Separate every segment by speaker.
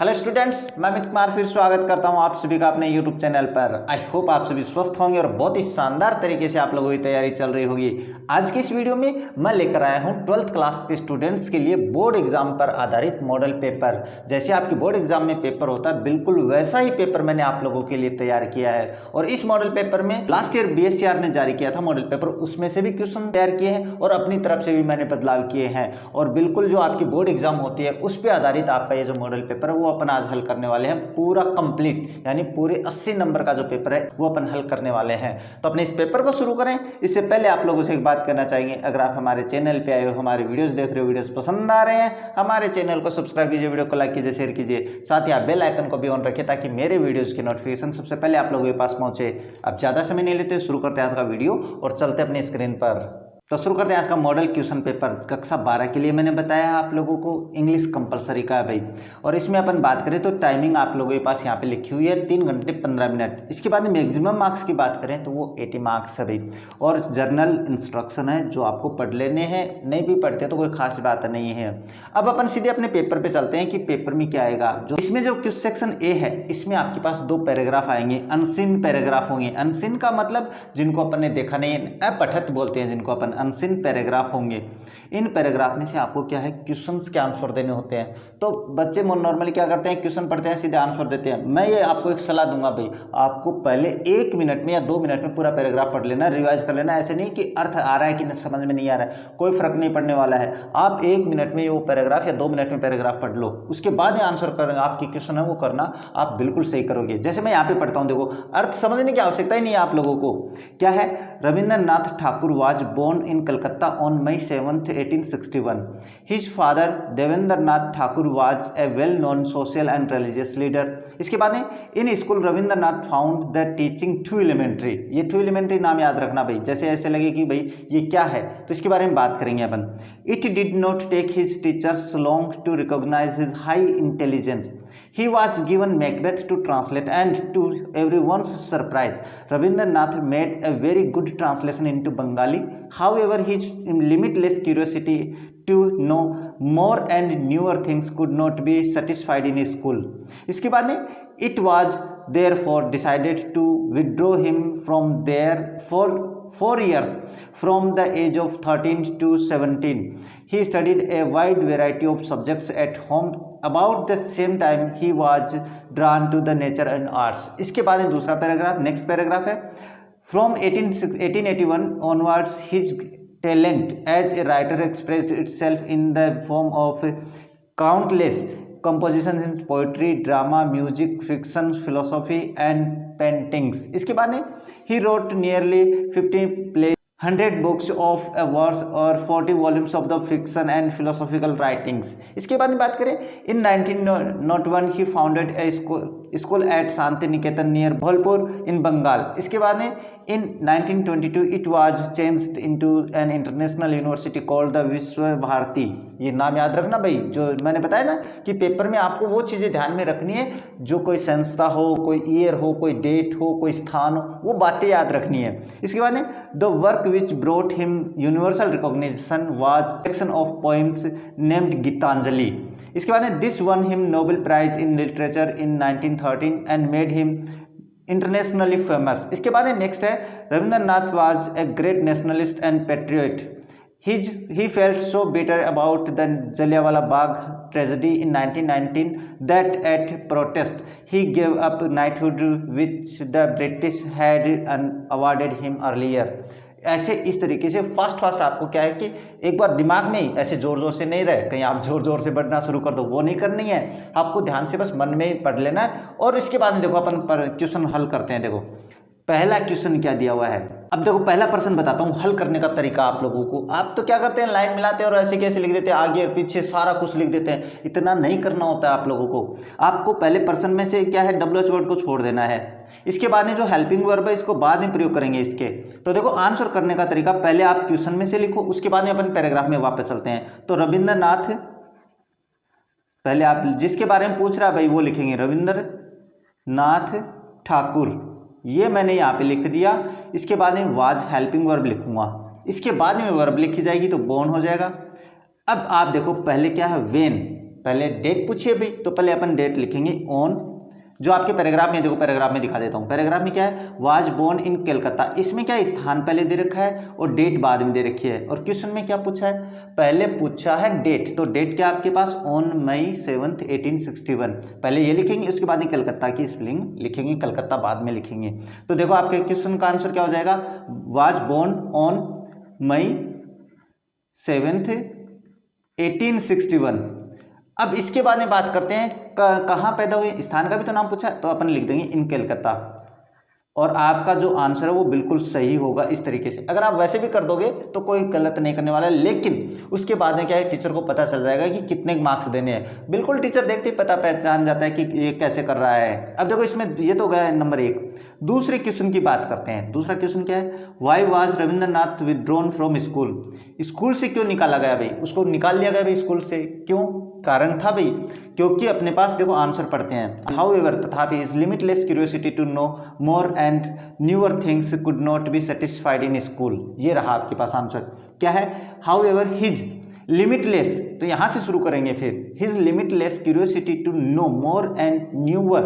Speaker 1: Hello students, मैं अमित कुमार फिर स्वागत करता हूं आप सभी का अपने यूट्यूब चैनल पर। आई होप आप सभी स्वस्थ होंगे और बहुत ही शानदार तरीके से आप लोगों की तैयारी चल रही होगी। आज की इस वीडियो में मैं लेकर आया हूं 12th क्लास के स्टूडेंट्स के लिए बोर्ड एग्जाम पर आधारित मॉडल पेपर। जैसे आपके बोर्ड एग्जाम में पेपर होता है, बिल्कुल वैसा ही पेपर मैंने आप लोगों के लिए तैयार किया है। और इस मॉडल पेपर में लास्ट ईयर BSCR ने जारी किया था मॉडल पेपर, उसमें से भी क्वेश्चन तैयार किए हैं और अपनी तरफ से भी मैंने बदलाव किए हैं। और बिल्कुल जो आपकी बोर्ड एग्जाम होती है उस पर आधारित आपका ये जो मॉडल पेपर है वो अपन आज हल करने वाले हैं, पूरा कंप्लीट, यानी पूरे 80 नंबर का जो पेपर है वो अपन हल करने वाले हैं। तो अपने इस पेपर को शुरू करें इससे पहले आप लोगों से एक बात करना चाहेंगे, अगर आप हमारे चैनल पे आए हो, हमारे वीडियोस देख रहे हो, वीडियोस पसंद आ रहे हैं, हमारे चैनल को सब्सक्राइब कीजिए, वीडियो को लाइक कीजिए, शेयर कीजिए, साथ ही आप बेल आइकन को भी ऑन रखिए ताकि मेरे वीडियोस की नोटिफिकेशन सबसे पहले आप लोगों के पास पहुंचे। अब ज़्यादा समय नहीं लेते, शुरू करते हैं आज का वीडियो और चलते अपनी स्क्रीन पर। तो शुरू करते हैं आज का मॉडल क्वेश्चन पेपर कक्षा 12 के लिए। मैंने बताया आप लोगों को इंग्लिश कंपलसरी का है भाई, और इसमें अपन बात करें तो टाइमिंग आप लोगों के पास यहाँ पे लिखी हुई है 3 घंटे 15 मिनट। इसके बाद मैक्सिमम मार्क्स की बात करें तो वो 80 मार्क्स है भाई, और जर्नल इंस्ट्रक्शन है जो आपको पढ़ लेने हैं, नहीं भी पढ़ते तो कोई खास बात नहीं है। अब अपन सीधे अपने पेपर पे चलते हैं कि पेपर में क्या आएगा। जो इसमें जो क्वेश्चन सेक्शन ए है इसमें आपके पास 2 पैराग्राफ आएंगे, अनसीन पैराग्राफ होंगे। अनसीन का मतलब जिनको अपन ने देखा नहीं है, अपठित बोलते हैं जिनको अपन, अनसीन पैराग्राफ होंगे। इन पैराग्राफ में से आपको क्या है, क्वेश्चंस के आंसर देने होते हैं। तो बच्चे नॉर्मली क्या करते हैं, क्वेश्चन पढ़ते हैं सीधे आंसर देते हैं। मैं ये आपको एक सलाह दूंगा भाई, आपको पहले 1 मिनट में या 2 मिनट में पूरा पैराग्राफ पढ़ लेना, रिवाइज कर लेना। ऐसे नहीं कि अर्थ आ रहा है कि समझ में नहीं आ रहा है, कोई फर्क नहीं पड़ने वाला है। आप 1 मिनट में वो पैराग्राफ या 2 मिनट में पैराग्राफ पढ़ लो, उसके बाद में आंसर कर आपकी क्वेश्चन है वो करना, आप बिल्कुल सही करोगे। जैसे मैं यहाँ पे पढ़ता हूँ, देखो अर्थ समझने की आवश्यकता ही नहीं है आप लोगों को। क्या है, Rabindranath Thakur was born in Calcutta on May 7th 1861. His father Debendranath Thakur was a well-known social and religious leader. इसके बाद in school Rabindranath found the teaching too elementary. ये टू एलिमेंट्री नाम याद रखना भाई, जैसे ऐसे लगे कि भाई ये क्या है, तो इसके बारे में बात करेंगे अपन। It did not take his teachers long to recognize his high intelligence. He was given Macbeth to translate, and to everyone's surprise, Rabindranath made a very good translation into Bengali. However, his limitless curiosity to know more and newer things could not be satisfied in his school. इसके बाद में it was therefore decided to withdraw him from there for 4 years. From the age of 13 to 17, he studied a wide variety of subjects at home. About the same time, he was drawn to the nature and arts. इसके बाद में दूसरा paragraph, next paragraph है, From 1881 onwards, his talent as a writer expressed itself in the form of countless compositions in poetry, drama, music, fiction, philosophy, and paintings. इसके बाद में he wrote nearly 50 plays, 100 books of verse और 40 volumes of the fiction and philosophical writings. इसके बाद में बात करें, in 1901 he founded a school at Shanti Niketan near Bolpur in Bengal. इसके बाद में in 1922 it was changed into an international university called the विश्व भारती। ये नाम याद रखना भाई, जो मैंने बताया ना कि पेपर में आपको वो चीज़ें ध्यान में रखनी है, जो कोई संस्था हो, कोई ईयर हो, कोई डेट हो, कोई स्थान हो, वो बातें याद रखनी है। इसके बाद में the work which brought him universal recognition was a collection of poems named Gitanjali. इसके बाद में this won him Nobel Prize in Literature in 1913 and made him internationally famous. इसके बाद में नेक्स्ट है, Rabindranath was a great nationalist and patriot. He felt so bitter about the Jallianwala Bagh tragedy in 1919 that at protest he gave up knighthood which the British had awarded him earlier. ऐसे इस तरीके से fast आपको क्या है कि एक बार दिमाग में ही ऐसे जोर जोर से नहीं रहे, कहीं आप जोर जोर से पढ़ना शुरू कर दो, वो नहीं करनी है। आपको ध्यान से बस मन में ही पढ़ लेना है। और इसके बाद में देखो अपन क्वेश्चन हल करते हैं। देखो पहला क्वेश्चन क्या दिया हुआ है। अब देखो पहला प्रश्न बताता हूँ हल करने का तरीका आप लोगों को। आप तो क्या करते हैं, लाइन मिलाते हैं और ऐसे कैसे लिख देते हैं, आगे और पीछे सारा कुछ लिख देते हैं। इतना नहीं करना होता है आप लोगों को। आपको पहले प्रश्न में से क्या है, WH वर्ड को छोड़ देना है। इसके बाद में जो हेल्पिंग वर्ब है इसको बाद में प्रयोग करेंगे इसके। तो देखो आंसर करने का तरीका, पहले आप क्वेश्चन में से लिखो, उसके बाद में अपन पैराग्राफ में वापस चलते हैं। तो रविंद्रनाथ, पहले आप जिसके बारे में पूछ रहा है भाई वो लिखेंगे रविंद्रनाथ ठाकुर, ये मैंने यहाँ पे लिख दिया। इसके बाद में वाज हेल्पिंग वर्ब लिखूंगा, इसके बाद में वर्ब लिखी जाएगी तो बोर्न हो जाएगा। अब आप देखो पहले क्या है, वेन, पहले डेट पूछिए भाई, तो पहले अपन डेट लिखेंगे ऑन, जो आपके पैराग्राफ में, देखो पैराग्राफ में दिखा देता हूँ। पैराग्राफ में क्या है, वाज बोर्न इन कलकत्ता, इसमें क्या स्थान पहले दे रखा है और डेट बाद में दे रखी है। और क्वेश्चन में क्या पूछा है, पहले पूछा है डेट, तो डेट क्या आपके पास, ऑन मई 7, 1861, पहले ये लिखेंगे, उसके बाद में कलकत्ता की स्पेलिंग लिखेंगे, कलकत्ता बाद में लिखेंगे। तो देखो आपके क्वेश्चन का आंसर क्या हो जाएगा, वाज बोर्न ऑन मई 7, 1861। अब इसके बारे में बात करते हैं, कहाँ पैदा हुए, स्थान का भी तो नाम पूछा है, तो अपन लिख देंगे इन कलकत्ता, और आपका जो आंसर है वो बिल्कुल सही होगा इस तरीके से। अगर आप वैसे भी कर दोगे तो कोई गलत नहीं करने वाला है, लेकिन उसके बाद में क्या है, टीचर को पता चल जाएगा कि कितने मार्क्स देने हैं। बिल्कुल टीचर देखते ही पहचान जाता है कि ये कैसे कर रहा है। अब देखो इसमें ये तो गया नंबर 1। दूसरे क्वेश्चन की बात करते हैं। दूसरा क्वेश्चन क्या है, why was Rabindranath withdrawn from school, school से क्यों निकाला गया भाई, उसको निकाल लिया गया भाई स्कूल से, क्यों, कारण था भाई, क्योंकि अपने पास देखो आंसर पढ़ते हैं, हाउएवर तथापि his limitless curiosity to know more and newer things could not be satisfied in school, ये रहा आपके पास आंसर। क्या है, हाउएवर हिज लिमिटलेस, तो यहां से शुरू करेंगे फिर, his limitless curiosity to know more and newer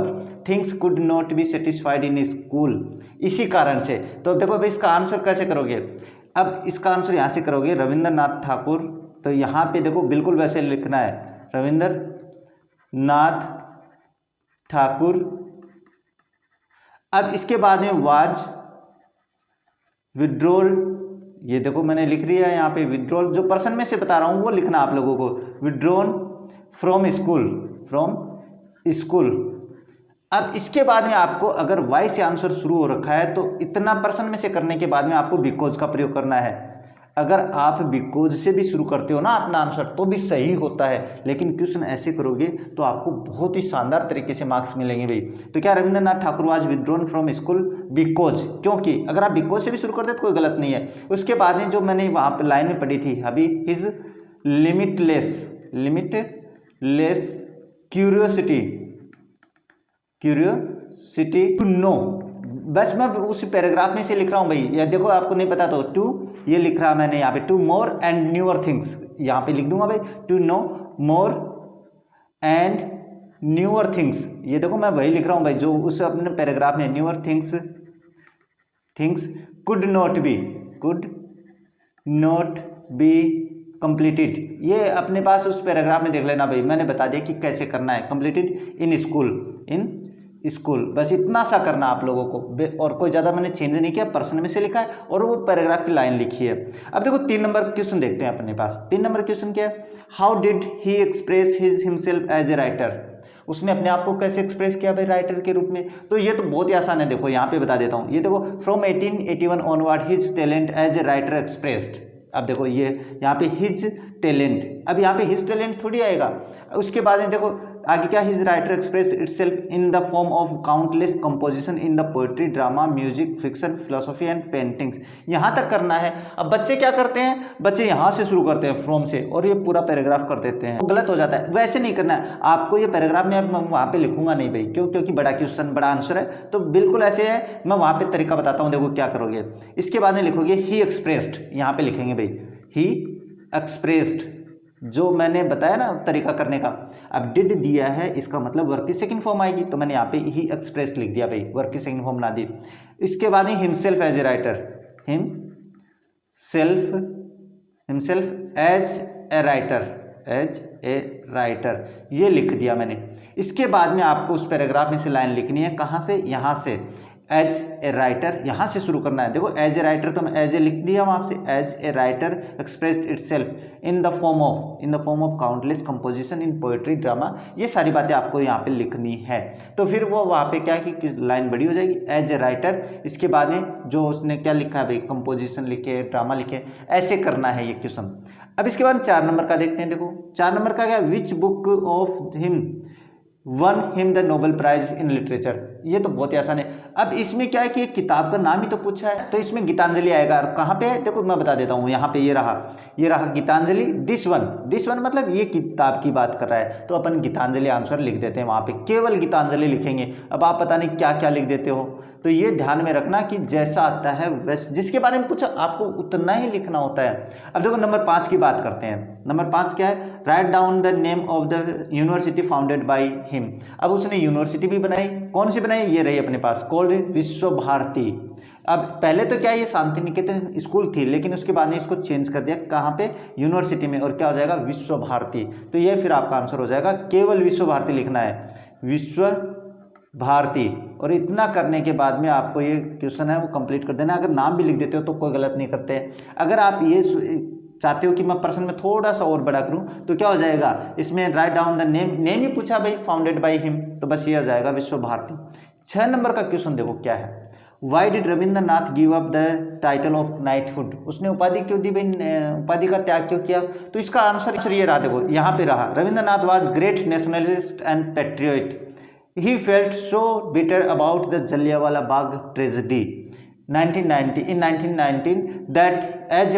Speaker 1: things could not be satisfied in school, इसी कारण से। तो देखो भाई इसका आंसर कैसे करोगे, अब इसका आंसर यहां से करोगे, रविंद्रनाथ ठाकुर, तो यहां पे देखो बिल्कुल वैसे लिखना है, रविंद्रनाथ ठाकुर। अब इसके बाद में वाज विड्रॉल, ये देखो मैंने लिख लिया है यहाँ पे विड्रॉल, जो पर्सन में से बता रहा हूँ वो लिखना आप लोगों को, withdrawn from school, from school. अब इसके बाद में आपको अगर वाई से आंसर शुरू हो रखा है तो इतना पर्सन में से करने के बाद में आपको बिकॉज का प्रयोग करना है। अगर आप बिकॉज से भी शुरू करते हो ना अपना आंसर तो भी सही होता है, लेकिन क्वेश्चन ऐसे करोगे तो आपको बहुत ही शानदार तरीके से मार्क्स मिलेंगे भाई। तो क्या, Rabindranath Thakur was withdrawn from school because, क्योंकि अगर आप बिकॉज से भी शुरू करते तो कोई गलत नहीं है। उसके बाद में जो मैंने वहां पर लाइन में पढ़ी थी अभी, his limitless curiosity to know, बस मैं उस पैराग्राफ में से लिख रहा हूँ भाई, या देखो आपको नहीं पता तो टू ये लिख रहा मैंने यहाँ पे, to more and newer things, यहाँ पे लिख दूंगा भाई, to know more and newer things, ये देखो मैं वही लिख रहा हूँ भाई जो उस अपने पैराग्राफ में, newer things could not be completed, ये अपने पास उस पैराग्राफ में देख लेना भाई, मैंने बता दिया कि कैसे करना है, कंप्लीटेड इन स्कूल, बस इतना सा करना आप लोगों को, और कोई ज़्यादा मैंने चेंज नहीं किया, पर्सन में से लिखा है और वो पैराग्राफ की लाइन लिखी है। अब देखो 3 नंबर क्वेश्चन देखते हैं अपने पास। 3 नंबर क्वेश्चन क्या है, how did he express himself as a writer, उसने अपने आप को कैसे एक्सप्रेस किया भाई राइटर के रूप में। तो ये तो बहुत ही आसान है, देखो यहाँ पे बता देता हूँ, ये देखो from 1881 onward his talent as a writer expressed. अब देखो ये यहाँ पे हिज टैलेंट, अब यहाँ पे हिज टैलेंट थोड़ी आएगा। उसके बाद में देखो आगे क्या, his writer express itself in the form of countless composition in the poetry, drama, music, fiction, philosophy and paintings, यहाँ तक करना है। अब बच्चे क्या करते हैं, बच्चे यहाँ से शुरू करते हैं फ्रॉम से और ये पूरा पैराग्राफ कर देते हैं, गलत हो जाता है। वैसे नहीं करना है आपको, ये पैराग्राफ में अब वहाँ पे लिखूंगा नहीं भाई, क्यों, क्योंकि बड़ा क्वेश्चन बड़ा आंसर है, तो बिल्कुल ऐसे है, मैं वहाँ पे तरीका बताता हूँ, देखो क्या करोगे। इसके बाद में लिखोगे ही एक्सप्रेस्ड, यहाँ पे लिखेंगे भाई ही एक्सप्रेस्ड, जो मैंने बताया ना तरीका करने का। अब डिड दिया है, इसका मतलब वर्ब की सेकंड फॉर्म आएगी, तो मैंने यहाँ पे ही एक्सप्रेस्ड लिख दिया भाई, वर्ब की सेकंड फॉर्म ना दी। इसके बाद himself as a writer, himself as a writer, ये लिख दिया मैंने। इसके बाद में आपको उस पैराग्राफ में से लाइन लिखनी है, कहाँ से, यहाँ से, एज ए राइटर, यहाँ से शुरू करना है। देखो एज ए राइटर तो मैं एज ए लिख दिया वहाँ से, as a writer expressed itself in the form of countless composition in poetry, drama, ये सारी बातें आपको यहाँ पे लिखनी है। तो फिर वो वहाँ पे क्या है कि लाइन बड़ी हो जाएगी, एज ए राइटर। इसके बाद में जो उसने क्या लिखा है भाई, कंपोजिशन लिखे, ड्रामा लिखे, ऐसे करना है ये क्वेश्चन। अब इसके बाद 4 नंबर का देखते हैं। देखो 4 नंबर का क्या, which book of him won him the Nobel prize in literature, ये तो बहुत ही आसान है। अब इसमें क्या है कि एक किताब का नाम ही तो पूछा है, तो इसमें गीतांजलि आएगा। और कहाँ पे है, देखो मैं बता देता हूँ, यहाँ पे ये रहा गीतांजलि, दिस वन मतलब ये किताब की बात कर रहा है, तो अपन गीतांजलि आंसर लिख देते हैं वहाँ पे, केवल गीतांजलि लिखेंगे। अब आप पता नहीं क्या क्या लिख देते हो, तो ये ध्यान में रखना कि जैसा आता है वैसे, जिसके बारे में पूछा आपको उतना ही लिखना होता है। अब देखो नंबर 5 की बात करते हैं। नंबर 5 क्या है, write down the name of the university founded by him. अब उसने यूनिवर्सिटी भी बनाई, कौन सी बनाई, ये रही अपने पास, कॉल्ड विश्व भारती। अब पहले तो क्या ये शांति निकेतन स्कूल थी, लेकिन उसके बाद में इसको चेंज कर दिया, कहाँ पे, यूनिवर्सिटी में, और क्या हो जाएगा, विश्व भारती। तो ये फिर आपका आंसर हो जाएगा, केवल विश्व भारती लिखना है, विश्व भारती। और इतना करने के बाद में आपको ये क्वेश्चन है वो कंप्लीट कर देना। अगर नाम भी लिख देते हो तो कोई गलत नहीं करते। अगर आप ये चाहते हो कि मैं प्रश्न में थोड़ा सा और बड़ा करूं तो क्या हो जाएगा, इसमें write down the name, name ही पूछा भाई, फाउंडेड बाय हिम, तो बस ये हो जाएगा विश्व भारती। 6 नंबर का क्वेश्चन देखो क्या है, why did Rabindranath give up the title of knighthood. उसने उपाधि क्यों दी भाई, उपाधि का त्याग क्यों किया। तो इसका आंसर ये रहा, देखो यहाँ पे रहा, Rabindranath was great nationalist and patriot, he felt so bitter about the Jallianwala Bagh tragedy 1919 that as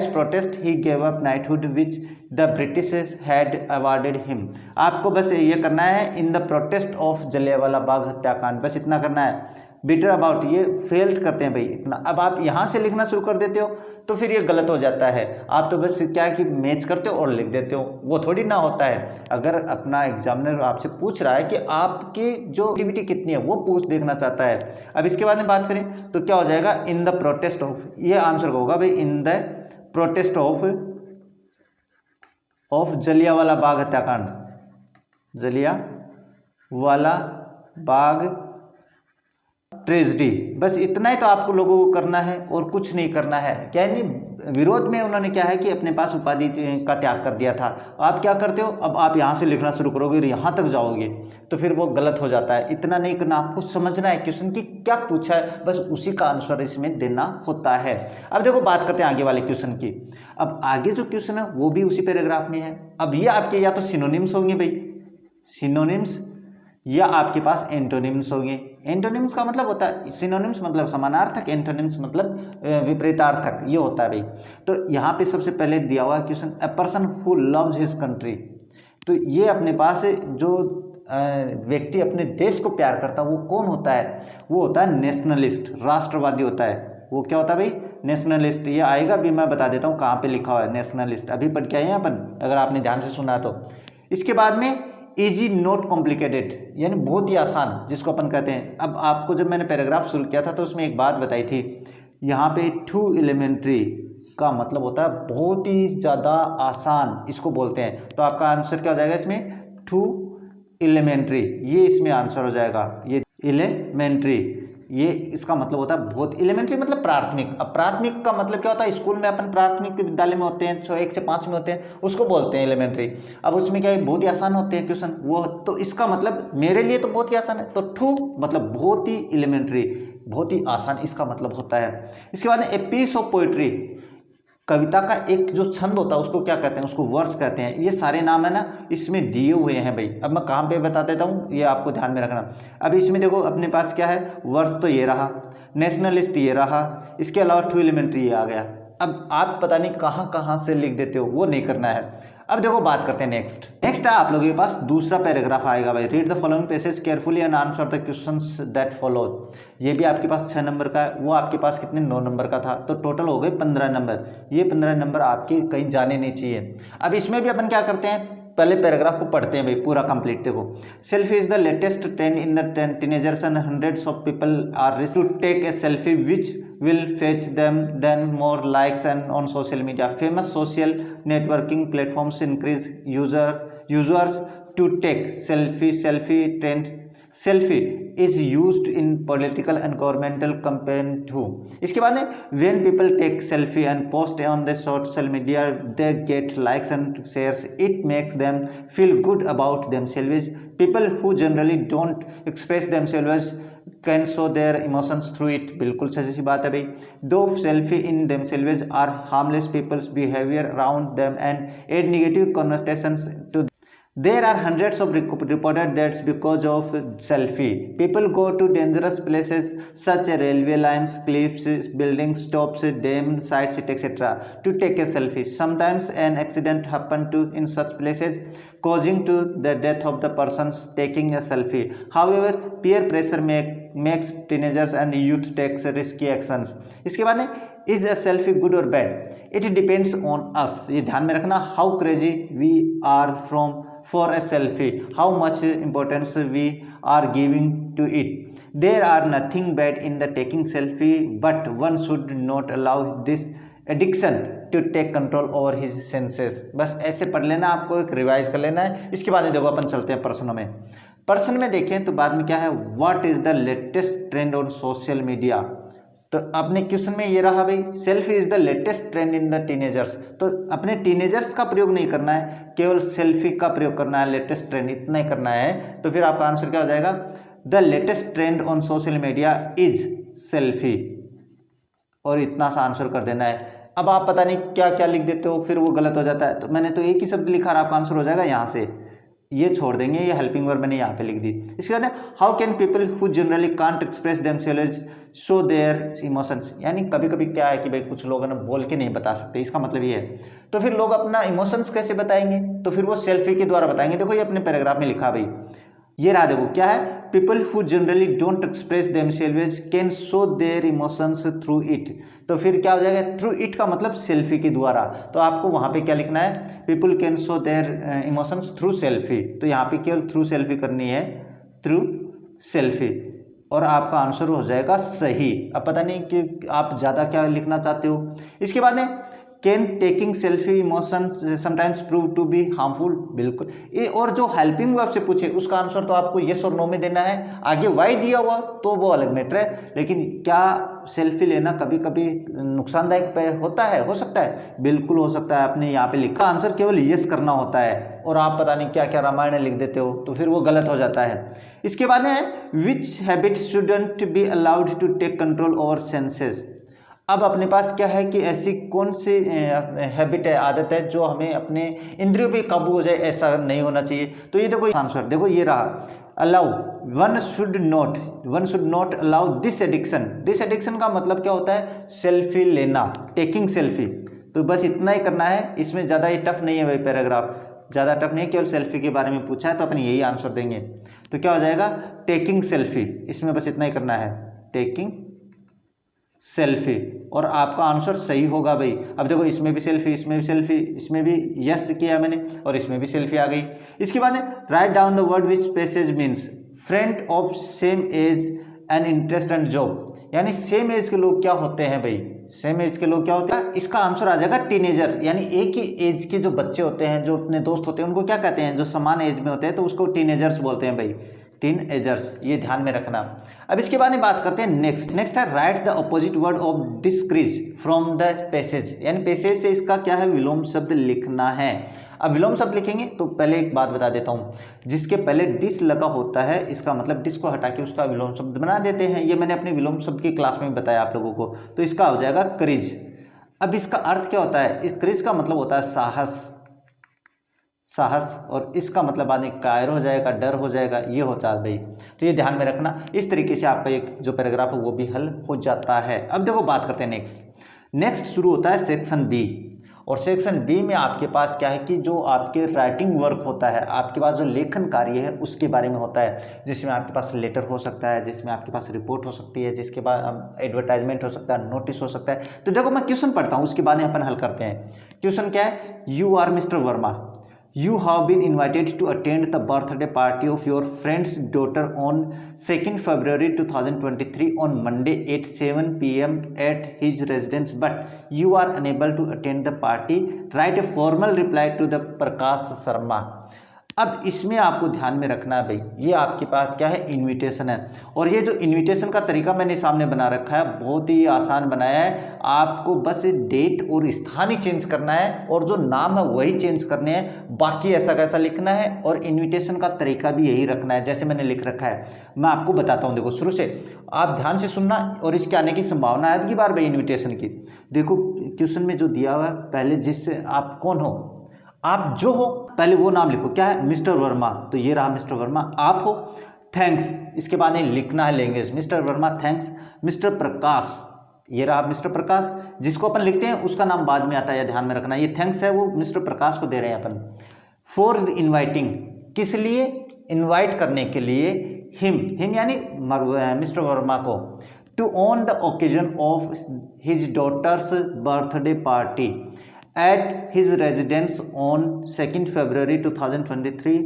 Speaker 1: protest he gave up knighthood which the British had awarded him। आपको बस ये करना है, in the protest of Jallianwala Bagh हत्याकांड, बस इतना करना है। बिटर अबाउट ये फेल्ट करते हैं भाई इतना। अब आप यहाँ से लिखना शुरू कर देते हो तो फिर ये गलत हो जाता है। आप तो बस क्या है कि मैच करते हो और लिख देते हो, वो थोड़ी ना होता है। अगर अपना एग्जामिनर आपसे पूछ रहा है कि आपकी जो एक्टिविटी कितनी है वो पूछ देखना चाहता है। अब इसके बाद में बात करें तो क्या हो जाएगा, इन द प्रोटेस्ट ऑफ, ये आंसर होगा भाई, in the protest of Jallianwala Bagh हत्याकांड, जलियांवाला बाग ट्रेजेडी। बस इतना ही तो आपको लोगों को करना है और कुछ नहीं करना है। क्या है नहीं, विरोध में उन्होंने क्या है कि अपने पास उपाधि का त्याग कर दिया था। आप क्या करते हो, अब आप यहाँ से लिखना शुरू करोगे और यहाँ तक जाओगे तो फिर वो गलत हो जाता है। इतना नहीं करना, आपको समझना है क्वेश्चन की क्या पूछा है, बस उसी का आंसर इसमें देना होता है। अब देखो बात करते हैं आगे वाले क्वेश्चन की। अब आगे जो क्वेश्चन है वो भी उसी पैराग्राफ में है। अब ये आपके या तो सिनोनिम्स होंगे भाई, सिनोनिम्स, या आपके पास एंटोनिम्स होंगे। एंटोनिम्स का मतलब होता है, सिनोनिम्स मतलब समानार्थक, एंटोनिम्स मतलब विपरीतार्थक, ये होता है भाई। तो यहाँ पे सबसे पहले दिया हुआ question, a person who loves his country. तो ये अपने पास जो व्यक्ति अपने देश को प्यार करता है वो कौन होता है, वो होता है नेशनलिस्ट, राष्ट्रवादी होता है। वो क्या होता है भाई, नेशनलिस्ट। ये आएगा भी, मैं बता देता हूँ कहाँ पे लिखा हुआ है, नेशनलिस्ट अभी पढ़ के आए हैं अपन, अगर आपने ध्यान से सुना तो। इसके बाद में इजी नॉट कॉम्प्लिकेटेड, यानी बहुत ही आसान जिसको अपन कहते हैं। अब आपको जब मैंने पैराग्राफ शुरू किया था तो उसमें एक बात बताई थी, यहाँ पे टू एलिमेंट्री का मतलब होता है बहुत ही ज़्यादा आसान, इसको बोलते हैं। तो आपका आंसर क्या हो जाएगा इसमें, टू एलिमेंट्री, ये इसमें आंसर हो जाएगा। ये एलिमेंट्री, ये इसका मतलब होता है बहुत, एलिमेंट्री मतलब प्राथमिक। अब प्राथमिक का मतलब क्या होता है, स्कूल में अपन प्राथमिक विद्यालय में होते हैं, 1 से 5 में होते हैं, उसको बोलते हैं एलिमेंट्री। अब उसमें क्या है, बहुत ही आसान होते हैं क्वेश्चन वो, तो इसका मतलब मेरे लिए तो बहुत ही आसान है। तो टू मतलब बहुत ही एलिमेंट्री, बहुत ही आसान इसका मतलब होता है। इसके बाद ए पीस ऑफ पोइट्री, कविता का एक जो छंद होता है उसको क्या कहते हैं, उसको वर्स कहते हैं। ये सारे नाम है ना इसमें दिए हुए हैं भाई। अब मैं कहाँ पे बता देता हूँ, ये आपको ध्यान में रखना। अब इसमें देखो अपने पास क्या है, वर्स तो ये रहा, नेशनलिस्ट ये रहा, इसके अलावा टू एलिमेंट्री ये आ गया। अब आप पता नहीं कहाँ कहाँ से लिख देते हो, वो नहीं करना है। अब देखो बात करते हैं नेक्स्ट है आप लोगों के पास दूसरा पैराग्राफ आएगा भाई, read the following passage carefully and answer the questions that follow. ये भी आपके पास 6 नंबर का है, वो आपके पास कितने 9 नंबर का था, तो टोटल हो गए 15 नंबर। ये 15 नंबर आपके कहीं जाने नहीं चाहिए। अब इसमें भी अपन क्या करते हैं, पहले पैराग्राफ को पढ़ते हैं भाई पूरा कंप्लीट। देखो, selfie is the latest trend in the teenagers and hundreds of people are risk to take a selfie which will fetch them then more likes and on social media. Famous social networking platforms increase users to take selfie trend. Selfie is used in political and governmental campaign too. इसके बाद में when people take selfie and post on the social media they get likes and shares. It makes them feel good about themselves. People who generally don't express themselves can show their emotions through it. बिल्कुल सही सी बात है भाई। Though selfie in themselves are harmless, people's behavior around them and add negative connotations to There are hundreds of reported deaths because of selfie. People go to dangerous places such as railway lines, cliffs, buildings, tops, dam sites, etc. to take a selfie. Sometimes an accident happens to in such places, causing to the death of the persons taking a selfie. However, peer pressure makes teenagers and youth take risky actions. इसके बाद में is a selfie good और bad? It depends on us. ये ध्यान में रखना. How crazy we are for a selfie, how much importance we are giving to it. There are nothing bad in the taking selfie, but one should not allow this addiction to take control over his senses. बस ऐसे पढ़ लेना, आपको एक revise कर लेना है. इसके बाद में देखो अपन चलते हैं प्रश्नों में. प्रश्न में देखें तो बाद में क्या है, what is the latest trend on social media. तो अपने क्वेश्चन में ये रहा भाई, selfie is the latest trend in the teenagers. तो अपने टीनेजर्स का प्रयोग नहीं करना है, केवल सेल्फी का प्रयोग करना है. लेटेस्ट ट्रेंड इतना ही करना है. तो फिर आपका आंसर क्या हो जाएगा, the latest trend on social media is selfie, और इतना सा आंसर कर देना है. अब आप पता नहीं क्या क्या लिख देते हो, फिर वो गलत हो जाता है. तो मैंने तो एक ही शब्द लिखा और आपका आंसर हो जाएगा यहाँ से. ये छोड़ देंगे, ये हेल्पिंग वर्ब मैंने यहाँ पे लिख दी. इसके बाद how can people who generally can't express themselves show their emotions. यानी कभी कभी क्या है कि भाई कुछ लोग ना बोल के नहीं बता सकते, इसका मतलब ये है. तो फिर लोग अपना इमोशंस कैसे बताएंगे, तो फिर वो सेल्फी के द्वारा बताएंगे. देखो ये अपने पैराग्राफ में लिखा भाई, ये रहा. देखो क्या है, people who generally don't express themselves can show their emotions through it. तो फिर क्या हो जाएगा, थ्रू इट का मतलब सेल्फी के द्वारा. तो आपको वहाँ पे क्या लिखना है, people can show their emotions through selfie. तो यहाँ पे केवल थ्रू सेल्फी करनी है, थ्रू सेल्फी, और आपका आंसर हो जाएगा सही. अब पता नहीं कि आप ज़्यादा क्या लिखना चाहते हो. इसके बाद में can taking selfie emotion sometimes prove to be harmful. बिल्कुल. ये और जो हेल्पिंग वर्ब से पूछे उसका आंसर तो आपको येस और नो में देना है. आगे वाई दिया हुआ तो वो अलग मैटर है, लेकिन क्या सेल्फी लेना कभी कभी नुकसानदायक होता है, हो सकता है, बिल्कुल हो सकता है. आपने यहाँ पे लिखा आंसर केवल येस करना होता है, और आप पता नहीं क्या क्या रामायण लिख देते हो, तो फिर वो गलत हो जाता है. इसके बाद है which habit shouldn't be allowed to take control over senses. अब अपने पास क्या है कि ऐसी कौन सी हैबिट है, आदत है, जो हमें अपने इंद्रियों पे काबू हो जाए, ऐसा नहीं होना चाहिए. तो ये देखो आंसर, देखो ये रहा, allow. One should not allow this addiction. This addiction का मतलब क्या होता है, सेल्फी लेना, टेकिंग सेल्फी. तो बस इतना ही करना है, इसमें ज़्यादा ये टफ नहीं है भाई. पैराग्राफ ज़्यादा टफ नहीं है, केवल सेल्फी के बारे में पूछा है तो अपन यही आंसर देंगे. तो क्या हो जाएगा, टेकिंग सेल्फी. इसमें बस इतना ही करना है, टेकिंग सेल्फी, और आपका आंसर सही होगा भाई. अब देखो इसमें भी सेल्फी, इसमें भी सेल्फी, इसमें भी यस किया मैंने, और इसमें भी सेल्फी आ गई. इसके बाद write down the word which passage means friend of same age and interest and job. यानी सेम एज के लोग क्या होते हैं भाई, सेम एज के लोग क्या होते हैं, इसका आंसर आ जाएगा टीनेजर. यानी एक ही एज के जो बच्चे होते हैं, जो अपने दोस्त होते हैं, उनको क्या कहते हैं, जो समान एज में होते हैं, तो उसको टीनेजर्स बोलते हैं भाई, टीनएजर्स. ये ध्यान में रखना. अब इसके बाद में बात करते हैं नेक्स्ट है right the opposite word of decrease from the passage. यानी पैसेज से इसका क्या है, विलोम शब्द लिखना है. अब विलोम शब्द लिखेंगे तो पहले एक बात बता देता हूँ, जिसके पहले डिस लगा होता है, इसका मतलब डिस को हटा के उसका विलोम शब्द बना देते हैं. ये मैंने अपने विलोम शब्द की क्लास में बताया आप लोगों को. तो इसका हो जाएगा क्रिज. अब इसका अर्थ क्या होता है, इस क्रिज का मतलब होता है साहस, और इसका मतलब बाद में कायर हो जाएगा, डर हो जाएगा, ये होता है भाई. तो ये ध्यान में रखना. इस तरीके से आपका एक जो पैराग्राफ है वो भी हल हो जाता है. अब देखो बात करते हैं नेक्स्ट शुरू होता है सेक्शन बी. और सेक्शन बी में आपके पास क्या है कि जो आपके राइटिंग वर्क होता है, आपके पास जो लेखन कार्य है उसके बारे में होता है, जिसमें आपके पास लेटर हो सकता है, जिसमें आपके पास रिपोर्ट हो सकती है, जिसके बाद एडवर्टाइजमेंट हो सकता है, नोटिस हो सकता है. तो देखो मैं क्वेश्चन पढ़ता हूँ, उसके बाद में अपन हल करते हैं. क्वेश्चन क्या है, you are mister Verma. You have been invited to attend the birthday party of your friend's daughter on 2nd February 2023 on Monday at 7 p.m. at his residence, but you are unable to attend the party. Write a formal reply to the Prakash Sharma. अब इसमें आपको ध्यान में रखना है भाई, ये आपके पास क्या है, इनविटेशन है. और ये जो इनविटेशन का तरीका मैंने सामने बना रखा है, बहुत ही आसान बनाया है. आपको बस डेट और स्थान ही चेंज करना है, और जो नाम है वही चेंज करने हैं. बाकी ऐसा कैसा लिखना है, और इनविटेशन का तरीका भी यही रखना है जैसे मैंने लिख रखा है. मैं आपको बताता हूँ, देखो शुरू से आप ध्यान से सुनना, और इसके आने की संभावना है अब की बार भाई इन्विटेशन की. देखो क्वेश्चन में जो दिया हुआ है, पहले जिससे आप कौन हो, आप जो हो पहले वो नाम लिखो, क्या है, मिस्टर वर्मा, तो ये रहा मिस्टर वर्मा, आप हो। थैंक्स, इसके बाद में लिखना है language, mister Verma thanks. Mister Prakash, ये रहा मिस्टर प्रकाश, जिसको अपन लिखते हैं उसका नाम बाद में आता है, ध्यान में रखना, ये थैंक्स है वो मिस्टर प्रकाश को दे रहे हैं अपन। फॉर इनवाइटिंग, किस लिए, इनवाइट करने के लिए, हिम यानी मिस्टर वर्मा को, to on the occasion of his daughter's birthday party at his residence on 2 February 2023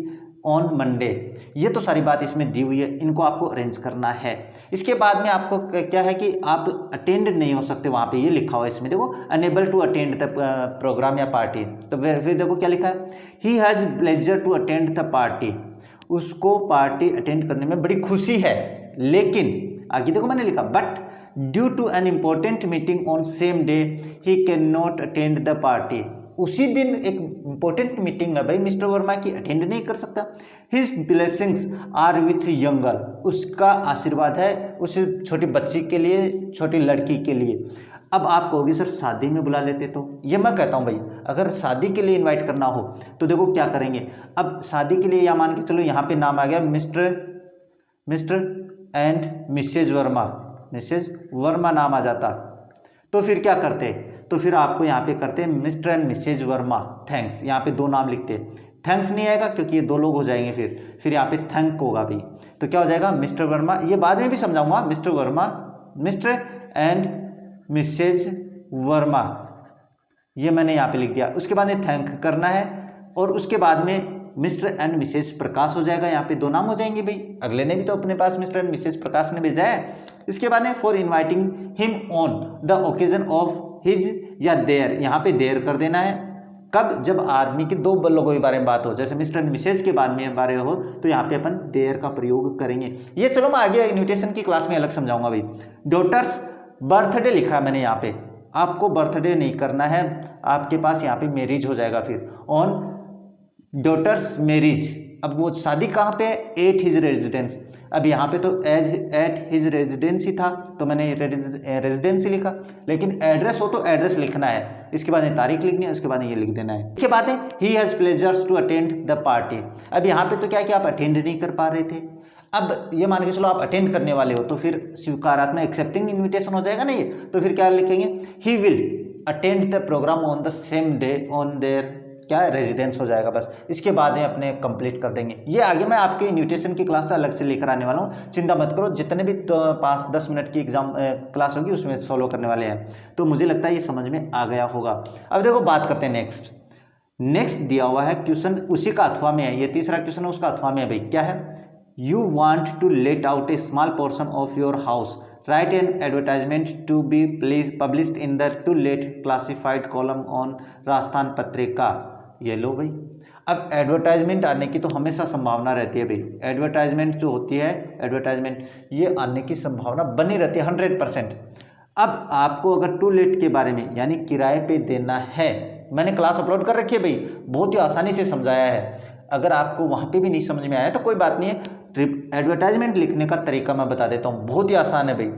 Speaker 1: on Monday. ये तो सारी बात इसमें दी हुई है, इनको आपको अरेंज करना है। इसके बाद में आपको क्या है कि आप अटेंड नहीं हो सकते, वहाँ पे ये लिखा हुआ है इसमें, देखो unable to attend the programme या पार्टी। तो फिर देखो क्या लिखा है, he has pleasure to attend the party, उसको पार्टी अटेंड करने में बड़ी खुशी है, लेकिन आगे देखो मैंने लिखा but due to an important meeting on same day he can not attend the party. उसी दिन एक इंपॉर्टेंट मीटिंग है भाई मिस्टर वर्मा की, अटेंड नहीं कर सकता। His blessings are with young girl, उसका आशीर्वाद है उस छोटी बच्ची के लिए, छोटी लड़की के लिए। अब आप कहोगे सर शादी में बुला लेते तो, ये मैं कहता हूँ भाई अगर शादी के लिए इनवाइट करना हो तो देखो क्या करेंगे। अब शादी के लिए या मान के चलो यहाँ पे नाम आ गया mister and missus Verma, missus Verma नाम आ जाता, तो फिर क्या करते, तो फिर आपको यहाँ पे करते mister and missus Verma thanks, यहाँ पे दो नाम लिखते। थैंक्स नहीं आएगा क्योंकि ये दो लोग हो जाएंगे, फिर यहाँ पे थैंक होगा भी, तो क्या हो जाएगा मिस्टर वर्मा, ये बाद में भी समझाऊंगा, mister Verma, mister and missus Verma, ये मैंने यहाँ पे लिख दिया। उसके बाद में थैंक करना है और उसके बाद में मिस्टर एंड मिसेज प्रकाश हो जाएगा, यहाँ पे दो नाम हो जाएंगे भाई, अगले ने भी तो अपने पास मिस्टर एंड मिसेज प्रकाश ने भेजा है। इसके बाद में for inviting him on the occasion of his या देयर, यहाँ पे देयर कर देना है, कब, जब आदमी के दो लोगों के बारे में बात हो, जैसे मिस्टर एंड मिसेज के बाद में बारे हो तो यहाँ पे अपन देयर का प्रयोग करेंगे। ये चलो मैं आगे इन्विटेशन की क्लास में अलग समझाऊंगा भाई। डॉटर्स बर्थडे लिखा है मैंने यहाँ पे, आपको बर्थडे नहीं करना है, आपके पास यहाँ पे मैरिज हो जाएगा, फिर ऑन डॉटर्स मैरिज। अब वो शादी कहाँ पे है, एट हिज रेजिडेंस, अब यहाँ पे तो एट हिज रेजिडेंस ही था तो मैंने रेजिडेंस ही लिखा, लेकिन एड्रेस हो तो एड्रेस लिखना है, इसके बाद ये तारीख लिखनी है, उसके बाद ये लिख देना है। इसके बाद he has pleasures to attend the party. अब यहाँ पे तो क्या कि आप अटेंड नहीं कर पा रहे थे, अब ये मान के चलो आप अटेंड करने वाले हो तो फिर स्वीकारात्मक एक्सेप्टिंग इन्विटेशन हो जाएगा ना ये, तो फिर क्या लिखेंगे, he will attend the programme on the same day on there, क्या है, रेजिडेंस हो जाएगा बस। इसके बाद में अपने कंप्लीट कर देंगे। ये आगे मैं आपके इन्विटेशन की क्लास अलग से लेकर आने वाला हूँ, चिंता मत करो, जितने भी 5-10 मिनट की एग्जाम क्लास होगी उसमें सॉल्व करने वाले हैं। तो मुझे लगता है ये समझ में आ गया होगा। अब देखो बात करते हैं नेक्स्ट दिया हुआ है क्वेश्चन, उसी का अथवा में है, ये तीसरा क्वेश्चन है उसका अथवा में है भाई, क्या है, you want to let out a small portion of your house, write an advertisement to be published in the to let classified column on Rajasthan Patrika. ये लो भाई, अब एडवर्टाइजमेंट आने की तो हमेशा संभावना रहती है भाई, एडवर्टाइजमेंट जो होती है, एडवर्टाइजमेंट ये आने की संभावना बनी रहती है 100%। अब आपको अगर टू लेट के बारे में यानी किराए पे देना है, मैंने क्लास अपलोड कर रखी है भाई, बहुत ही आसानी से समझाया है, अगर आपको वहाँ पे भी नहीं समझ में आया तो कोई बात नहीं है, एडवर्टाइजमेंट लिखने का तरीका मैं बता देता हूँ, बहुत ही आसान है भाई।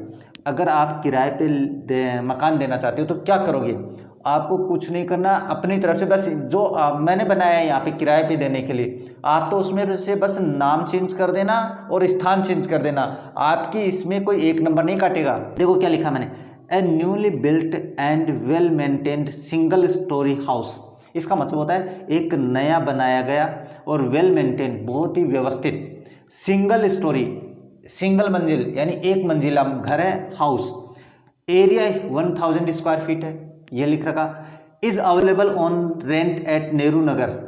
Speaker 1: अगर आप किराए पे मकान देना चाहते हो तो क्या करोगे, आपको कुछ नहीं करना, अपनी तरफ से बस जो मैंने बनाया है यहाँ पे किराए पे देने के लिए, आप तो उसमें से बस नाम चेंज कर देना और स्थान चेंज कर देना, आपकी इसमें कोई एक नंबर नहीं काटेगा। देखो क्या लिखा मैंने, a newly built and well maintained single storey house, इसका मतलब होता है एक नया बनाया गया और वेल मेंटेन, बहुत ही व्यवस्थित, सिंगल स्टोरी, सिंगल मंजिल यानी एक मंजिला घर है, हाउस, एरिया 1000 स्क्वायर फीट है, ये लिख रखा, is available on rent at Nehru Nagar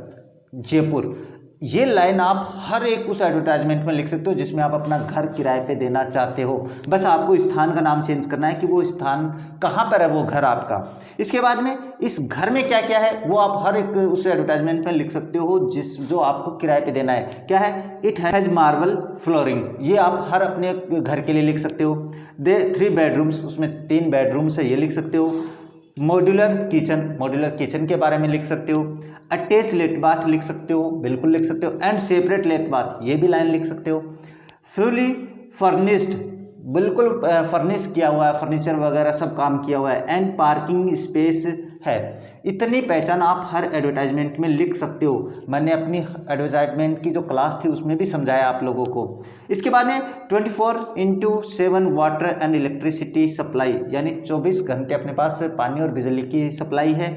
Speaker 1: Jaipur. ये लाइन आप हर एक उस एडवर्टाइजमेंट में लिख सकते हो जिसमें आप अपना घर किराए पे देना चाहते हो, बस आपको स्थान का नाम चेंज करना है कि वो स्थान कहाँ पर है वो घर आपका। इसके बाद में इस घर में क्या क्या है वो आप हर एक उस एडवर्टाइजमेंट में लिख सकते हो जो आपको किराए पे देना है। क्या है, इट हैज़ मार्बल फ्लोरिंग, ये आप हर अपने घर के लिए लिख सकते हो। दे 3 बेडरूम्स, उसमें 3 बेडरूम्स है, ये लिख सकते हो। मॉड्यूलर किचन के बारे में लिख सकते हो। अटैच लेट बाथ लिख सकते हो, बिल्कुल लिख सकते हो। एंड सेपरेट लेट बाथ, ये भी लाइन लिख सकते हो। फुली फर्निश्ड, बिल्कुल फर्निश किया हुआ है, फर्नीचर वगैरह सब काम किया हुआ है। एंड पार्किंग स्पेस है। इतनी पहचान आप हर एडवर्टाइजमेंट में लिख सकते हो। मैंने अपनी एडवर्टाइजमेंट की जो क्लास थी उसमें भी समझाया आप लोगों को। इसके बाद में 24/7 वाटर एंड इलेक्ट्रिसिटी सप्लाई, यानी 24 घंटे अपने पास पानी और बिजली की सप्लाई है।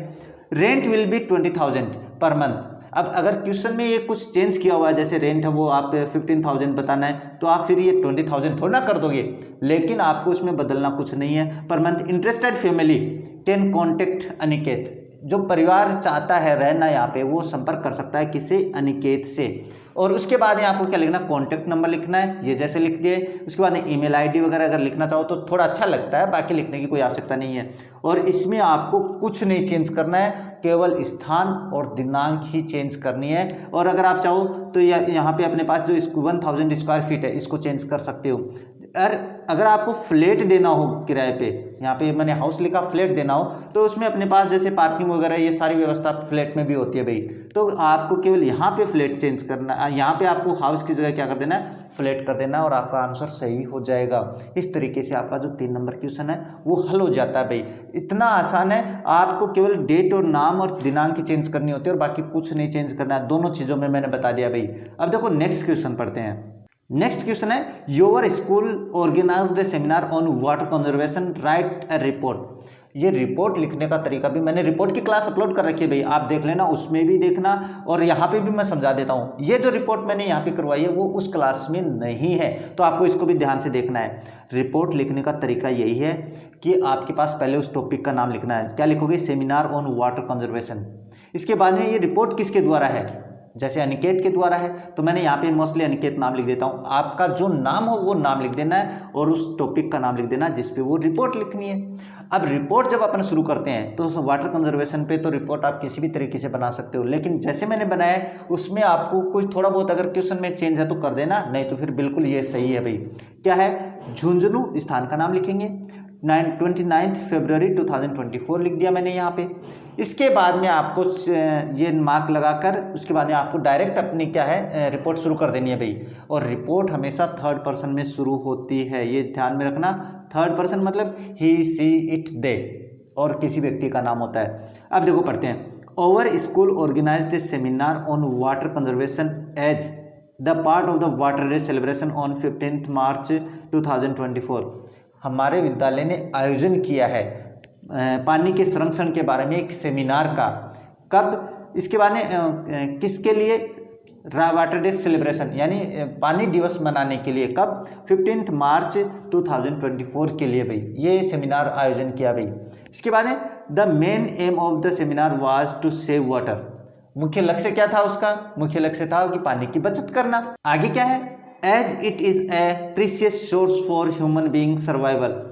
Speaker 1: Rent will be 20,000 per month. अब अगर क्वेश्चन में ये कुछ चेंज किया हुआ है, जैसे रेंट है वो आप 15,000 बताना है, तो आप फिर ये 20,000 थोड़ा ना कर दोगे, लेकिन आपको उसमें बदलना कुछ नहीं है। Per month interested family can contact Aniket, जो परिवार चाहता है रहना यहाँ पे वो संपर्क कर सकता है किसी अनिकेत से। और उसके बाद में आपको क्या लिखना, कॉन्टैक्ट नंबर लिखना है, ये जैसे लिख दिए। उसके बाद में ईमेल आईडी वगैरह अगर लिखना चाहो तो थोड़ा अच्छा लगता है, बाकी लिखने की कोई आवश्यकता नहीं है। और इसमें आपको कुछ नहीं चेंज करना है, केवल स्थान और दिनांक ही चेंज करनी है। और अगर आप चाहो तो यहाँ पे अपने पास जो 1000 स्क्वायर फीट है इसको चेंज कर सकते हो। अगर आपको फ्लैट देना हो किराए पे, यहाँ पे मैंने हाउस लिखा, फ्लैट देना हो तो उसमें अपने पास जैसे पार्किंग वगैरह ये सारी व्यवस्था फ्लैट में भी होती है भाई, तो आपको केवल यहाँ पे फ्लैट चेंज करना, यहाँ पे आपको हाउस की जगह क्या कर देना है, फ्लैट कर देना, और आपका आंसर सही हो जाएगा। इस तरीके से आपका जो 3 नंबर क्वेश्चन है वो हल हो जाता है भाई। इतना आसान है, आपको केवल डेट और नाम और दिनांक की चेंज करनी होती है और बाकी कुछ नहीं चेंज करना है। दोनों चीज़ों में मैंने बता दिया भाई। अब देखो नेक्स्ट क्वेश्चन पढ़ते हैं। नेक्स्ट क्वेश्चन है, your school organised a seminar on water conservation, write a report. ये रिपोर्ट लिखने का तरीका भी मैंने रिपोर्ट की क्लास अपलोड कर रखी है भाई, आप देख लेना, उसमें भी देखना, और यहाँ पे भी मैं समझा देता हूँ। ये जो रिपोर्ट मैंने यहाँ पे करवाई है वो उस क्लास में नहीं है, तो आपको इसको भी ध्यान से देखना है। रिपोर्ट लिखने का तरीका यही है कि आपके पास पहले उस टॉपिक का नाम लिखना है। क्या लिखोगे, सेमिनार ऑन वाटर कंजर्वेशन। इसके बाद में ये रिपोर्ट किसके द्वारा है, जैसे अनिकेत के द्वारा है, तो मैंने यहाँ पे मोस्टली अनिकेत नाम लिख देता हूँ। आपका जो नाम हो वो नाम लिख देना है और उस टॉपिक का नाम लिख देना जिस पे वो रिपोर्ट लिखनी है। अब रिपोर्ट जब अपन शुरू करते हैं तो वाटर कंजर्वेशन पे तो रिपोर्ट आप किसी भी तरीके से बना सकते हो, लेकिन जैसे मैंने बनाया है उसमें आपको कुछ थोड़ा बहुत अगर क्वेश्चन में चेंज है तो कर देना, नहीं तो फिर बिल्कुल ये सही है भाई। क्या है, झुंझुनू स्थान का नाम लिखेंगे, 29 फरवरी 2024 लिख दिया मैंने यहाँ पे। इसके बाद में आपको ये मार्क लगाकर उसके बाद में आपको डायरेक्ट अपनी क्या है रिपोर्ट शुरू कर देनी है भाई। और रिपोर्ट हमेशा 3rd पर्सन में शुरू होती है, ये ध्यान में रखना। 3rd पर्सन मतलब ही, सी, इट, दे, और किसी व्यक्ति का नाम होता है। अब देखो पढ़ते हैं। Over school organised a seminar on water conservation as the part of the water day celebration on 15 March 2024। हमारे विद्यालय ने आयोजन किया है पानी के संरक्षण के बारे में एक सेमिनार का। कब, इसके बाद में किसके लिए, वाटर डे सेलिब्रेशन यानी पानी दिवस मनाने के लिए। कब, 15 मार्च 2024 के लिए भाई ये सेमिनार आयोजन किया भाई। इसके बाद में the main aim of the seminar was to save water. मुख्य लक्ष्य क्या था उसका, मुख्य लक्ष्य था कि पानी की बचत करना। आगे क्या है, as it is a precious source for human being survival.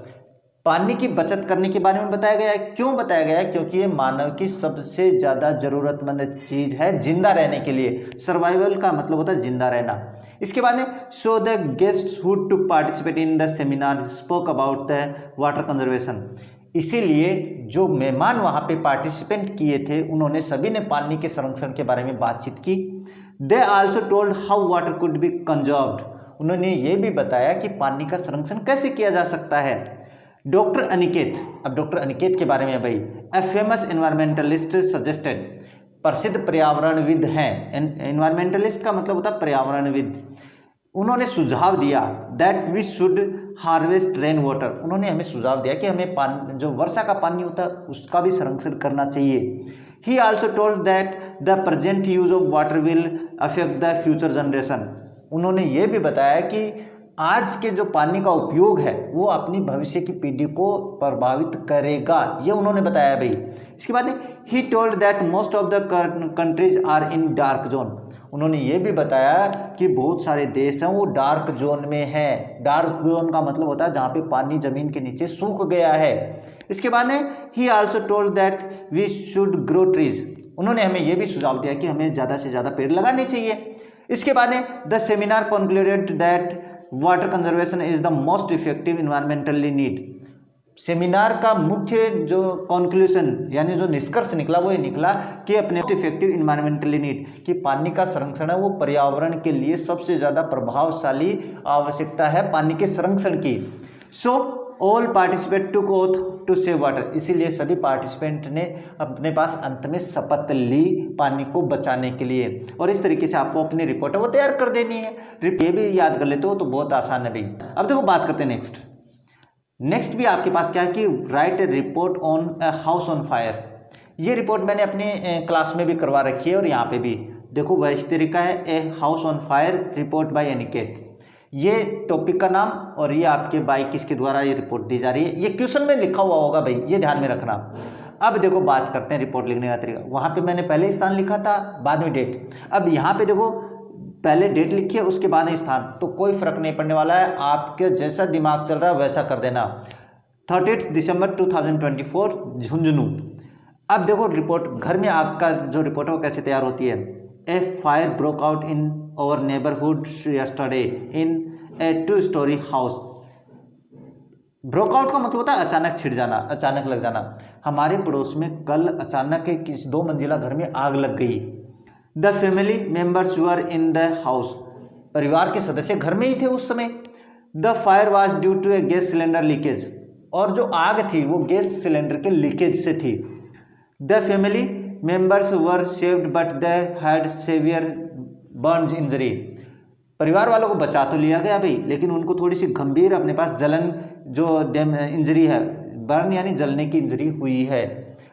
Speaker 1: पानी की बचत करने के बारे में बताया गया है। क्यों बताया गया है, क्योंकि ये मानव की सबसे ज़्यादा ज़रूरतमंद चीज़ है जिंदा रहने के लिए। सर्वाइवल का मतलब होता है जिंदा रहना। इसके बाद में so the guests who to participate in the seminar spoke about the water conservation. इसीलिए जो मेहमान वहाँ पे पार्टिसिपेंट किए थे उन्होंने सभी ने पानी के संरक्षण के बारे में बातचीत की। They also told how water could be conserved. उन्होंने ये भी बताया कि पानी का संरक्षण कैसे किया जा सकता है। डॉक्टर अनिकेत, अब डॉक्टर अनिकेत के बारे में भाई, ए फेमस एनवायरमेंटलिस्ट सजेस्टेड, प्रसिद्ध पर्यावरणविद हैं। एनवायरमेंटलिस्ट का मतलब होता है पर्यावरणविद। उन्होंने सुझाव दिया that we should harvest rain water. उन्होंने हमें सुझाव दिया कि हमें पानी, जो वर्षा का पानी होता है उसका भी संरक्षण करना चाहिए। ही also told that the present use of water will affect the future generation. उन्होंने ये भी बताया कि आज के जो पानी का उपयोग है वो अपनी भविष्य की पीढ़ी को प्रभावित करेगा, ये उन्होंने बताया भाई। इसके बाद he told that most of the countries are in dark zone. उन्होंने ये भी बताया कि बहुत सारे देश हैं वो डार्क जोन में हैं। डार्क जोन का मतलब होता है जहाँ पे पानी जमीन के नीचे सूख गया है। इसके बाद में he also told that we should grow trees. उन्होंने हमें ये भी सुझाव दिया कि हमें ज़्यादा से ज़्यादा पेड़ लगाने चाहिए। इसके बाद में the seminar concluded that water conservation is the most effective environmentally need. Seminar का मुख्य जो कंक्लूजन यानी जो निष्कर्ष निकला वो ये निकला कि अपने इफेक्टिव इन्वायरमेंटली नीड, कि पानी का संरक्षण है वो पर्यावरण के लिए सबसे ज़्यादा प्रभावशाली आवश्यकता है पानी के संरक्षण की। So all participant took oath to save water, इसीलिए सभी पार्टिसिपेंट ने अपने पास अंत में शपथ ली पानी को बचाने के लिए। और इस तरीके से आपको अपनी रिपोर्ट है वो तैयार कर देनी है। ये भी याद कर लेते हो तो बहुत आसान है भाई। अब देखो बात करते हैं नेक्स्ट भी आपके पास क्या है कि right a report on a house on fire. ये रिपोर्ट मैंने अपने क्लास में भी करवा रखी है और यहाँ पे भी देखो वैसे तरीका है, a house on fire report by Aniket, ये टॉपिक का नाम और ये आपके बाई किसके द्वारा ये रिपोर्ट दी जा रही है, ये क्वेश्चन में लिखा हुआ होगा भाई, ये ध्यान में रखना। अब देखो बात करते हैं रिपोर्ट लिखने का तरीका। वहाँ पे मैंने पहले स्थान लिखा था, बाद में डेट। अब यहाँ पे देखो पहले डेट लिखी है उसके बाद स्थान, तो कोई फर्क नहीं पड़ने वाला है, आपके जैसा दिमाग चल रहा है वैसा कर देना। 30 दिसंबर 2024 झुंझुनू। अब देखो रिपोर्ट, घर में आग का जो रिपोर्ट है वो कैसे तैयार होती है। A fire broke out in our neighbourhood yesterday in a 2-story house. Broke out का मतलब होता है अचानक छिड़ जाना, अचानक लग जाना। हमारे पड़ोस में कल अचानक किसी 2 मंजिला घर में आग लग गई। The family members were in the house, परिवार के सदस्य घर में ही थे उस समय। The fire was due to a gas cylinder leakage, और जो आग थी वो गैस सिलेंडर के लीकेज से थी। The family members were saved but they had severe burn injury, परिवार वालों को बचा तो लिया गया भाई, लेकिन उनको थोड़ी सी गंभीर अपने पास जलन जो इंजरी है, बर्न यानी जलने की इंजरी हुई है।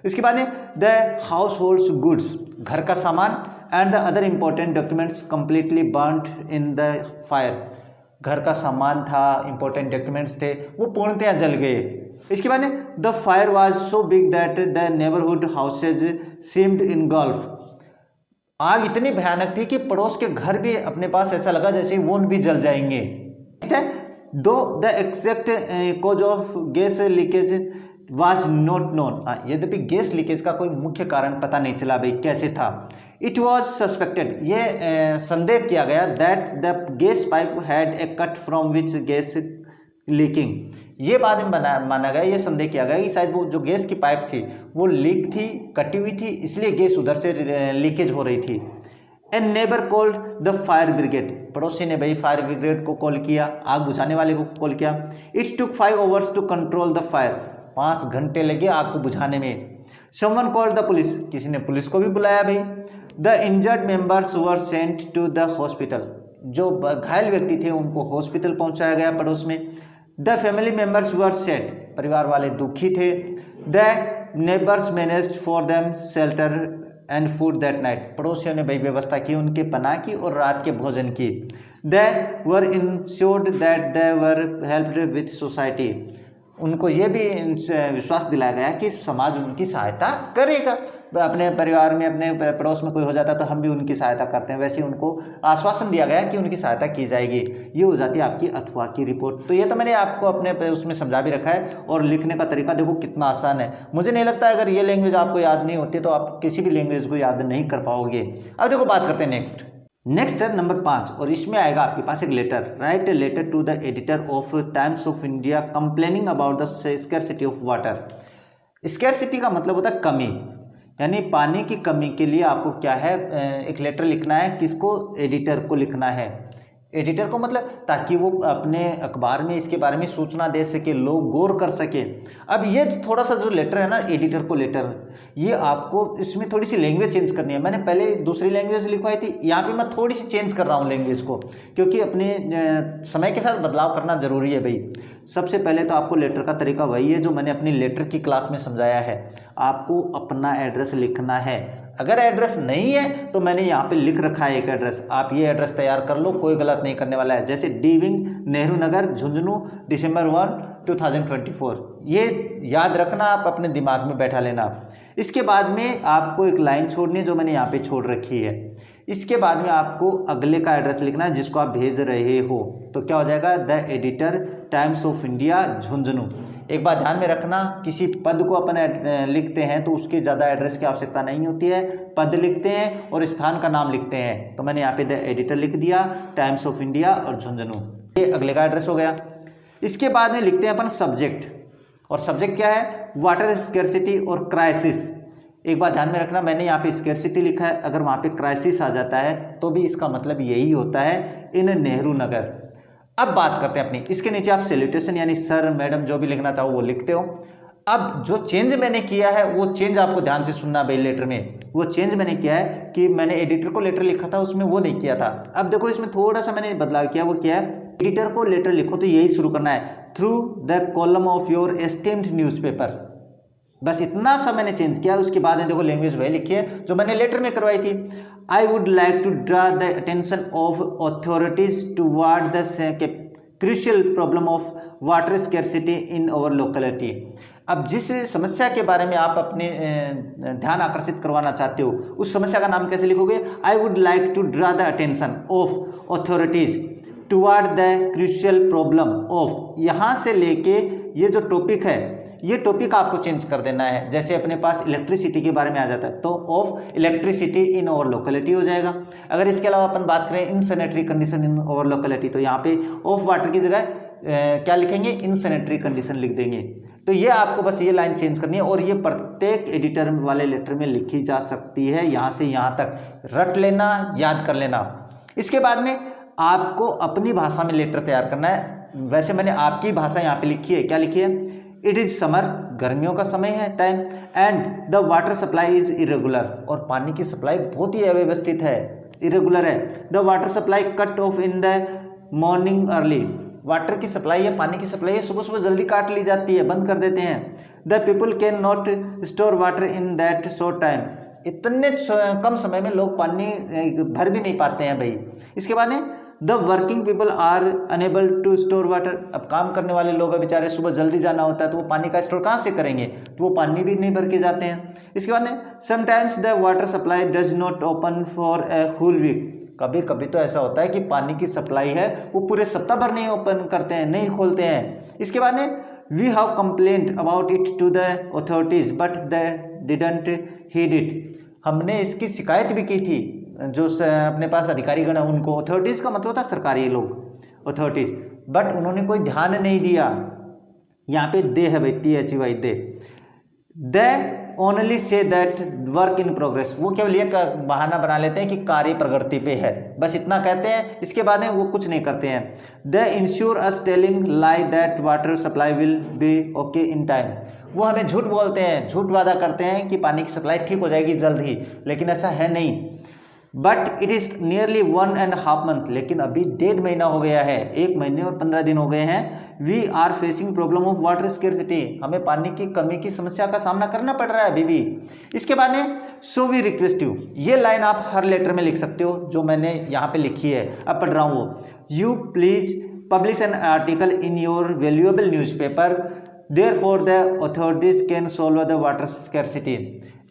Speaker 1: इसके बाद में द हाउस होल्ड्स गुड्स, घर का सामान, and the other important documents completely burned in the fire, घर का सामान था, इंपॉर्टेंट डॉक्यूमेंट्स थे, वो पूर्णतया जल गए। इसके बाद में the fire was so big that the neighbourhood houses seemed engulf, आग इतनी भयानक थी कि पड़ोस के घर भी अपने पास ऐसा लगा जैसे वो भी जल जाएंगे। ठीक है, दो the exact cause of gas leakage was not known, यद्यपि गैस लीकेज का कोई मुख्य कारण पता नहीं चला भाई कैसे था। इट वॉज सस्पेक्टेड, ये संदेह किया गया that the gas pipe had a cut from which gas leaking, ये बाद में माना गया, ये संदेह किया गया कि शायद वो जो गैस की पाइप थी वो लीक थी, कटी हुई थी, इसलिए गैस उधर से लीकेज हो रही थी। A neighbour called the fire brigade, पड़ोसी ने भाई फायर ब्रिगेड को कॉल किया, आग बुझाने वाले को कॉल किया। It took 5 hours to control the fire, 5 घंटे लगे आग को बुझाने में। समवन कॉल्ड द पुलिस, किसी ने पुलिस को भी बुलाया भाई। The injured members were sent to the hospital, जो घायल व्यक्ति थे उनको हॉस्पिटल पहुंचाया गया पड़ोस में। The family members were sad, परिवार वाले दुखी थे। The neighbours managed for them shelter and food that night, पड़ोसियों ने भाई व्यवस्था की, उनके पनाह की और रात के भोजन की। They were insured that they were helped with society, उनको ये भी विश्वास दिलाया गया कि समाज उनकी सहायता करेगा, अपने परिवार में अपने पड़ोस में कोई हो जाता है तो हम भी उनकी सहायता करते हैं, वैसे उनको आश्वासन दिया गया कि उनकी सहायता की जाएगी। ये हो जाती है आपकी अथवा की रिपोर्ट। तो ये तो मैंने आपको अपने उसमें समझा भी रखा है, और लिखने का तरीका देखो कितना आसान है। मुझे नहीं लगता अगर ये लैंग्वेज आपको याद नहीं होती तो आप किसी भी लैंग्वेज को याद नहीं कर पाओगे। अब देखो बात करते हैं नेक्स्ट है नंबर 5, और इसमें आएगा आपके पास एक letter. Write a letter to the editor of Times of India complaining about the scarcity of water. Scarcity का मतलब होता है कमी, यानी पानी की कमी के लिए आपको क्या है, एक लेटर लिखना है। किसको? एडिटर को लिखना है। एडिटर को मतलब ताकि वो अपने अखबार में इसके बारे में सूचना दे सके, लोग गौर कर सके। अब ये थोड़ा सा जो लेटर है ना एडिटर को लेटर, ये आपको इसमें थोड़ी सी लैंग्वेज चेंज करनी है। मैंने पहले दूसरी लैंग्वेज लिखवाई थी, यहाँ पे मैं थोड़ी सी चेंज कर रहा हूँ लैंग्वेज को, क्योंकि अपने समय के साथ बदलाव करना जरूरी है भाई। सबसे पहले तो आपको लेटर का तरीका वही है जो मैंने अपनी लेटर की क्लास में समझाया है। आपको अपना एड्रेस लिखना है। अगर एड्रेस नहीं है तो मैंने यहाँ पे लिख रखा है एक एड्रेस, आप ये एड्रेस तैयार कर लो, कोई गलत नहीं करने वाला है। जैसे D wing Nehru Nagar Jhunjhunu December 1, 2024, ये याद रखना, आप अपने दिमाग में बैठा लेना। इसके बाद में आपको एक लाइन छोड़नी है जो मैंने यहाँ पे छोड़ रखी है। इसके बाद में आपको अगले का एड्रेस लिखना है जिसको आप भेज रहे हो। तो क्या हो जाएगा? The editor times of India Jhunjhunu. एक बात ध्यान में रखना, किसी पद को अपन लिखते हैं तो उसके ज़्यादा एड्रेस की आवश्यकता नहीं होती है। पद लिखते हैं और स्थान का नाम लिखते हैं। तो मैंने यहाँ पे द एडिटर लिख दिया, टाइम्स ऑफ इंडिया और झुंझुनू, ये अगले का एड्रेस हो गया। इसके बाद में लिखते हैं अपन सब्जेक्ट, और सब्जेक्ट क्या है? वाटर स्कैरसिटी और क्राइसिस। एक बात ध्यान में रखना, मैंने यहाँ पे स्कैरसिटी लिखा है, अगर वहाँ पे क्राइसिस आ जाता है तो भी इसका मतलब यही होता है इन नेहरू नगर। अब बात करते हैं अपनी, इसके नीचे आप सैल्यूटेशन यानी सर मैडम जो भी लिखना चाहो वो लिखते हो। अब जो चेंज मैंने किया है वो चेंज आपको ध्यान से सुनना भाई। लेटर में वो चेंज मैंने किया है कि मैंने एडिटर को लेटर लिखा था उसमें वो नहीं किया था। अब देखो इसमें थोड़ा सा मैंने बदलाव किया, वो क्या है, एडिटर को लेटर लिखो तो यही शुरू करना है, through the column of your esteemed newspaper. बस इतना सा मैंने चेंज किया। उसके बाद देखो लैंग्वेज वही लिखी है जो मैंने लेटर में करवाई थी। I would like to draw the attention of authorities toward the crucial problem of water scarcity in our locality. अब जिस समस्या के बारे में आप अपने ध्यान आकर्षित करवाना चाहते हो उस समस्या का नाम कैसे लिखोगे, I would like to draw the attention of authorities toward the crucial problem of, यहाँ से लेके ये जो टॉपिक है ये टॉपिक आपको चेंज कर देना है। जैसे अपने पास इलेक्ट्रिसिटी के बारे में आ जाता है तो of electricity in our locality हो जाएगा। अगर इसके अलावा अपन बात करें in sanitary condition in our locality तो यहाँ पे ऑफ वाटर की जगह क्या लिखेंगे, इन सैनिटरी कंडीशन लिख देंगे। तो ये आपको बस ये लाइन चेंज करनी है और ये प्रत्येक एडिटर वाले लेटर में लिखी जा सकती है, यहाँ से यहाँ तक रट लेना, याद कर लेना। इसके बाद में आपको अपनी भाषा में लेटर तैयार करना है। वैसे मैंने आपकी भाषा यहाँ पे लिखी है, क्या लिखी है, इट इज समर, गर्मियों का समय है time, and the water supply is irregular, और पानी की सप्लाई बहुत ही अव्यवस्थित है, इरेगुलर है। The water supply cut off in the morning early, water की सप्लाई है, पानी की सप्लाई है, सुबह सुबह जल्दी काट ली जाती है, बंद कर देते हैं। The people can not store water in that short time, इतने कम समय में लोग पानी भर भी नहीं पाते हैं भाई। इसके बाद में the working people are unable to store water, अब काम करने वाले लोग बेचारे सुबह जल्दी जाना होता है तो वो पानी का स्टोर कहाँ से करेंगे, तो वो पानी भी नहीं भर के जाते हैं। इसके बाद में sometimes the water supply does not open for a whole week, कभी कभी तो ऐसा होता है कि पानी की सप्लाई है वो पूरे सप्ताह भर नहीं ओपन करते हैं, नहीं खोलते हैं। इसके बाद में we have complaint about it to the authorities but they didn't heed it, हमने इसकी शिकायत भी की थी जो अपने पास अधिकारीगण है उनको, अथॉरिटीज़ का मतलब होता है सरकारी लोग, अथॉरिटीज़, बट उन्होंने कोई ध्यान नहीं दिया। यहाँ पे दे है भाई, THY they only say that work in progress, वो केवल ये बहाना बना लेते हैं कि कार्य प्रगति पे है, बस इतना कहते हैं, इसके बाद में वो कुछ नहीं करते हैं। दे ensure us telling lie that water supply will be okay in time, वो हमें झूठ बोलते हैं, झूठ वादा करते हैं कि पानी की सप्लाई ठीक हो जाएगी जल्द ही, लेकिन ऐसा है नहीं। But it is nearly 1.5 month, लेकिन अभी 1.5 महीना हो गया है, 1 महीने और 15 दिन हो गए हैं। We are facing problem of water scarcity, हमें पानी की कमी की समस्या का सामना करना पड़ रहा है अभी भी। इसके बाद में सो वी रिक्वेस्ट यू, ये लाइन आप हर लेटर में लिख सकते हो जो मैंने यहाँ पे लिखी है, अब पढ़ रहा हूँ वो, you please publish an article in your valuable newspaper, therefore the authorities can solve the water scarcity.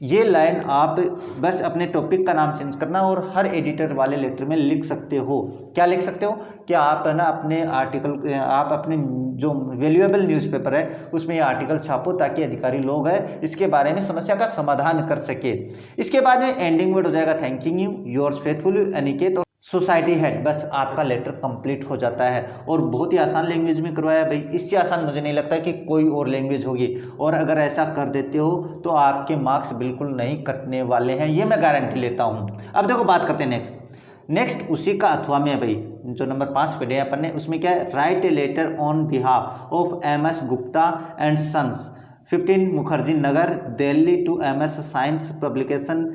Speaker 1: ये लाइन आप बस अपने टॉपिक का नाम चेंज करना और हर एडिटर वाले लेटर में लिख सकते हो। क्या लिख सकते हो कि आप है ना अपने आर्टिकल, आप अपने जो वैल्यूएबल न्यूज़पेपर है उसमें ये आर्टिकल छापो ताकि अधिकारी लोग हैं इसके बारे में समस्या का समाधान कर सके। इसके बाद में एंडिंग वर्ड हो जाएगा thanking you, yours faithfully Aniket, society head, बस आपका लेटर कंप्लीट हो जाता है। और बहुत ही आसान लैंग्वेज में करवाया भाई, इससे आसान मुझे नहीं लगता कि कोई और लैंग्वेज होगी, और अगर ऐसा कर देते हो तो आपके मार्क्स बिल्कुल नहीं कटने वाले हैं, ये मैं गारंटी लेता हूँ। अब देखो बात करते हैं नेक्स्ट उसी का अथवा में है भाई, जो नंबर 5 पे अपन ने, उसमें क्या है, write a letter on behalf of MS Gupta and sons 15 Mukherjee Nagar Delhi to MS science publication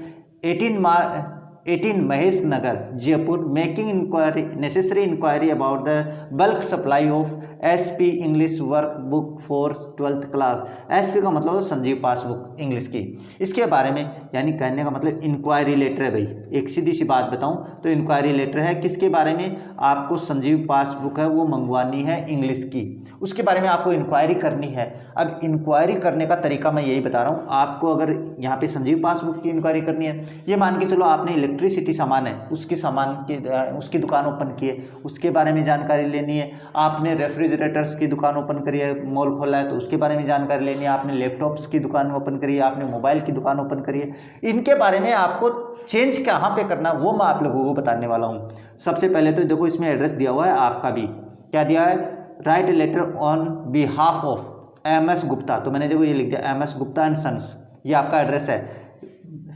Speaker 1: 18 Mahesh Nagar Jaipur, making inquiry necessary inquiry about the bulk supply of SP English work book for 12th class. SP का मतलब है Sanjeev passbook English की, इसके बारे में, यानी कहने का मतलब इंक्वायरी लेटर है भाई। एक सीधी सी बात बताऊं तो इंक्वायरी लेटर है किसके बारे में, आपको संजीव पासबुक है वो मंगवानी है इंग्लिश की, उसके बारे में आपको इंक्वायरी करनी है। अब इंक्वायरी करने का तरीका मैं यही बता रहा हूँ आपको। अगर यहाँ पे संजीव पासबुक की इंक्वायरी करनी है, ये मान के चलो आपने इलेक्ट्रिसिटी सामान है उसकी सामान की उसकी दुकान ओपन की है, उसके बारे में जानकारी लेनी है। आपने रेफ्रिजरेटर्स की दुकान ओपन करी है, मॉल खोला है तो उसके बारे में जानकारी लेनी है। आपने लैपटॉप्स की दुकान ओपन करी है, आपने मोबाइल की दुकान ओपन करी है, इनके बारे में आपको चेंज कहाँ पे करना वो मैं आप लोगों को बताने वाला हूँ। सबसे पहले तो देखो इसमें एड्रेस दिया हुआ है आपका भी, क्या दिया है, write a letter on behalf of MS Gupta, तो मैंने देखो ये लिख दिया MS गुप्ता एंड सन्स, ये आपका एड्रेस है।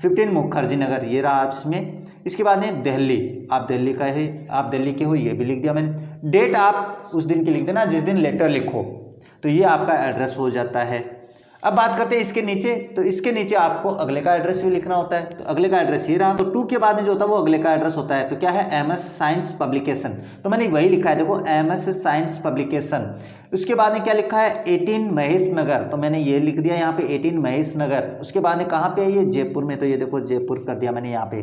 Speaker 1: 15 मुखर्जी नगर, ये रहा इसमें। इसके बाद में दिल्ली, आप दिल्ली का है, आप दिल्ली के हो, ये भी लिख दिया मैंने। डेट आप उस दिन की लिख देना जिस दिन लेटर लिखो, तो ये आपका एड्रेस हो जाता है। अब बात करते हैं इसके नीचे, तो इसके नीचे आपको अगले का एड्रेस भी लिखना होता है। तो अगले का एड्रेस ये रहा, तो 2 के बाद में जो होता है वो अगले का एड्रेस होता है। तो क्या है, MS साइंस पब्लिकेशन, तो मैंने वही लिखा है, देखो MS साइंस पब्लिकेशन। उसके बाद में क्या लिखा है, 18 महेश नगर, तो मैंने ये लिख दिया यहाँ पे 18 महेश नगर। उसके बाद में कहाँ पे है ये, जयपुर में, तो ये देखो जयपुर कर दिया मैंने यहाँ पे।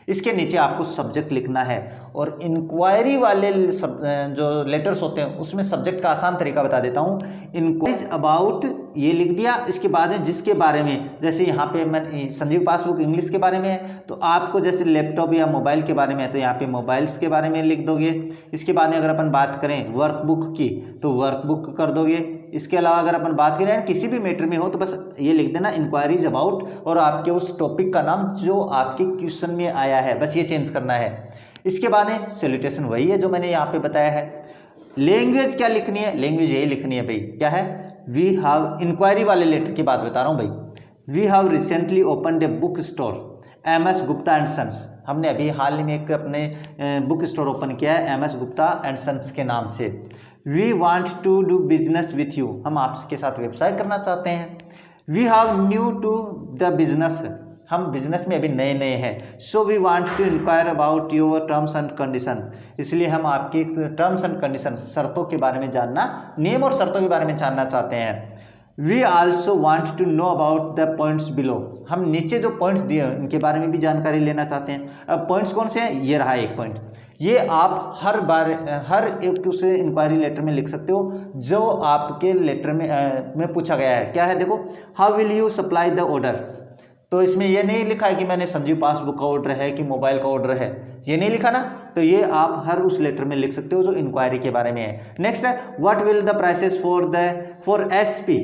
Speaker 1: इसके नीचे आपको सब्जेक्ट लिखना है, और इंक्वायरी वाले जो लेटर्स होते हैं उसमें सब्जेक्ट का आसान तरीका बता देता हूँ। इंक्वायरीज अबाउट ये लिख दिया, इसके बाद में जिसके बारे में, जैसे यहाँ पे मैं संजीव पासबुक इंग्लिश के बारे में है, तो आपको जैसे लैपटॉप या मोबाइल के बारे में है तो यहाँ पे मोबाइल्स के बारे में लिख दोगे। इसके बाद में अगर अपन बात करें वर्कबुक की तो वर्कबुक कर दोगे। इसके अलावा अगर अपन बात करें किसी भी मैटर में हो तो बस ये लिख देना इंक्वायरीज अबाउट, और आपके उस टॉपिक का नाम जो आपके क्वेश्चन में आया है, बस ये चेंज करना है। इसके बाद में सैल्यूटेशन वही है जो मैंने यहाँ पे बताया है। लैंग्वेज क्या लिखनी है, लैंग्वेज यही लिखनी है भाई, क्या है, वी हैव, इंक्वायरी वाले लेटर की बात बता रहा हूँ भाई। We have recently opened a book store MS Gupta and sons, हमने अभी हाल ही में एक अपने बुक स्टोर ओपन किया है MS गुप्ता एंड सन्स के नाम से। We want to do business with you, हम आपके साथ व्यवसाय करना चाहते हैं। We have new to the business, हम बिजनेस में अभी नए नए हैं। So we want to inquire about your terms and condition, इसलिए हम आपके टर्म्स एंड कंडीशन, शर्तों के बारे में जानना, नियम और शर्तों के बारे में जानना चाहते हैं। We also want to know about the points below, हम नीचे जो पॉइंट्स दिए हैं उनके बारे में भी जानकारी लेना चाहते हैं। अब पॉइंट्स कौन से हैं, ये रहा एक पॉइंट, ये आप हर बार हर एक उसे इंक्वायरी लेटर में लिख सकते हो जो आपके लेटर में पूछा गया है। क्या है, देखो, how will you supply the order, तो इसमें ये नहीं लिखा है कि मैंने संजीव पासबुक का ऑर्डर है कि मोबाइल का ऑर्डर है, ये नहीं लिखा ना, तो ये आप हर उस लेटर में लिख सकते हो जो इंक्वायरी के बारे में है। नेक्स्ट है, what will the prices for SP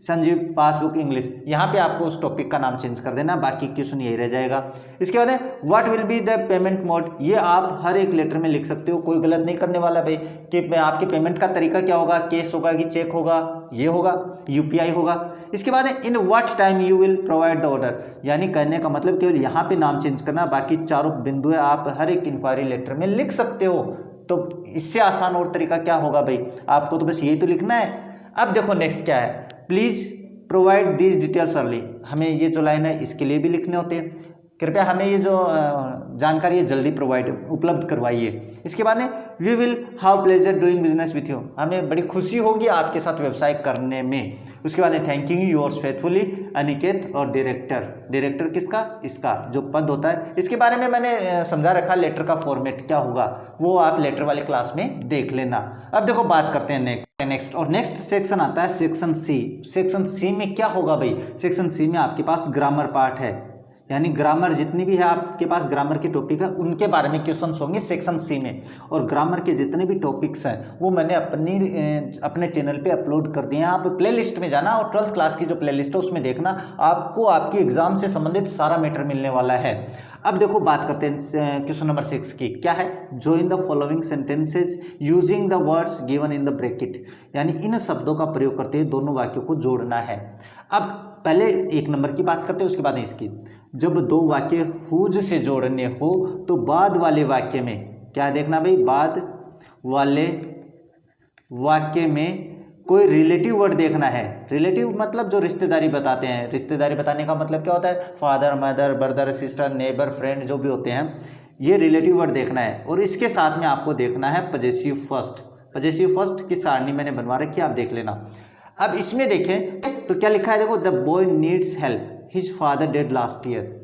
Speaker 1: Sanjeev passbook English, यहाँ पे आपको उस टॉपिक का नाम चेंज कर देना, बाकी क्वेश्चन यही रह जाएगा। इसके बाद है what will be the payment mode, ये आप हर एक लेटर में लिख सकते हो, कोई गलत नहीं करने वाला भाई कि आपके पेमेंट का तरीका क्या होगा, कैश होगा कि चेक होगा, ये होगा UPI होगा। इसके बाद है in what time you will provide the order, यानी कहने का मतलब केवल यहाँ पे नाम चेंज करना, बाकी चारों बिंदु आप हर एक इंक्वायरी लेटर में लिख सकते हो। तो इससे आसान और तरीका क्या होगा भाई, आपको तो बस यही तो लिखना है। अब देखो नेक्स्ट क्या है, please provide these details early, हमें ये जो लाइन है इसके लिए भी लिखने होते हैं, कृपया हमें ये जो जानकारी है जल्दी उपलब्ध करवाइए। इसके बाद में we will have pleasure doing business with you, हमें बड़ी खुशी होगी आपके साथ व्यवसाय करने में। उसके बाद में थैंकिंग योर्स फेथफुली अनिकेत, और डायरेक्टर किसका, इसका जो पद होता है, इसके बारे में मैंने समझा रखा, लेटर का फॉर्मेट क्या होगा वो आप लेटर वाले क्लास में देख लेना। अब देखो बात करते हैं नेक्स्ट और नेक्स्ट सेक्शन आता है सेक्शन C। सेक्शन C में क्या होगा भाई, सेक्शन C में आपके पास ग्रामर पार्ट है, यानी ग्रामर जितनी भी है आपके पास ग्रामर के टॉपिक है उनके बारे में क्वेश्चंस होंगे सेक्शन C में। और ग्रामर के जितने भी टॉपिक्स हैं वो मैंने अपने चैनल पे अपलोड कर दिए हैं, आप प्लेलिस्ट में जाना और 12th क्लास की जो प्लेलिस्ट है उसमें देखना, आपको आपकी एग्जाम से संबंधित सारा मैटर मिलने वाला है। अब देखो बात करते हैं क्वेश्चन नंबर 6 की, क्या है, join the following sentences using the words given in the bracket, यानी इन शब्दों का प्रयोग करते हुए दोनों वाक्यों को जोड़ना है। अब पहले 1 नंबर की बात करते हैं, उसके बाद इसकी, जब 2 वाक्य हुज से जोड़ने हो तो बाद वाले वाक्य में क्या देखना भाई, बाद वाले वाक्य में कोई रिलेटिव वर्ड देखना है। रिलेटिव मतलब जो रिश्तेदारी बताते हैं, रिश्तेदारी बताने का मतलब क्या होता है, father mother brother sister neighbour friend जो भी होते हैं, ये रिलेटिव वर्ड देखना है। और इसके साथ में आपको देखना है पजेसिव फर्स्ट, पजेसिव फर्स्ट की सारणी मैंने बनवा रखी है, आप देख लेना। अब इसमें देखें तो क्या लिखा है, देखो, the boy needs help his father dead last year.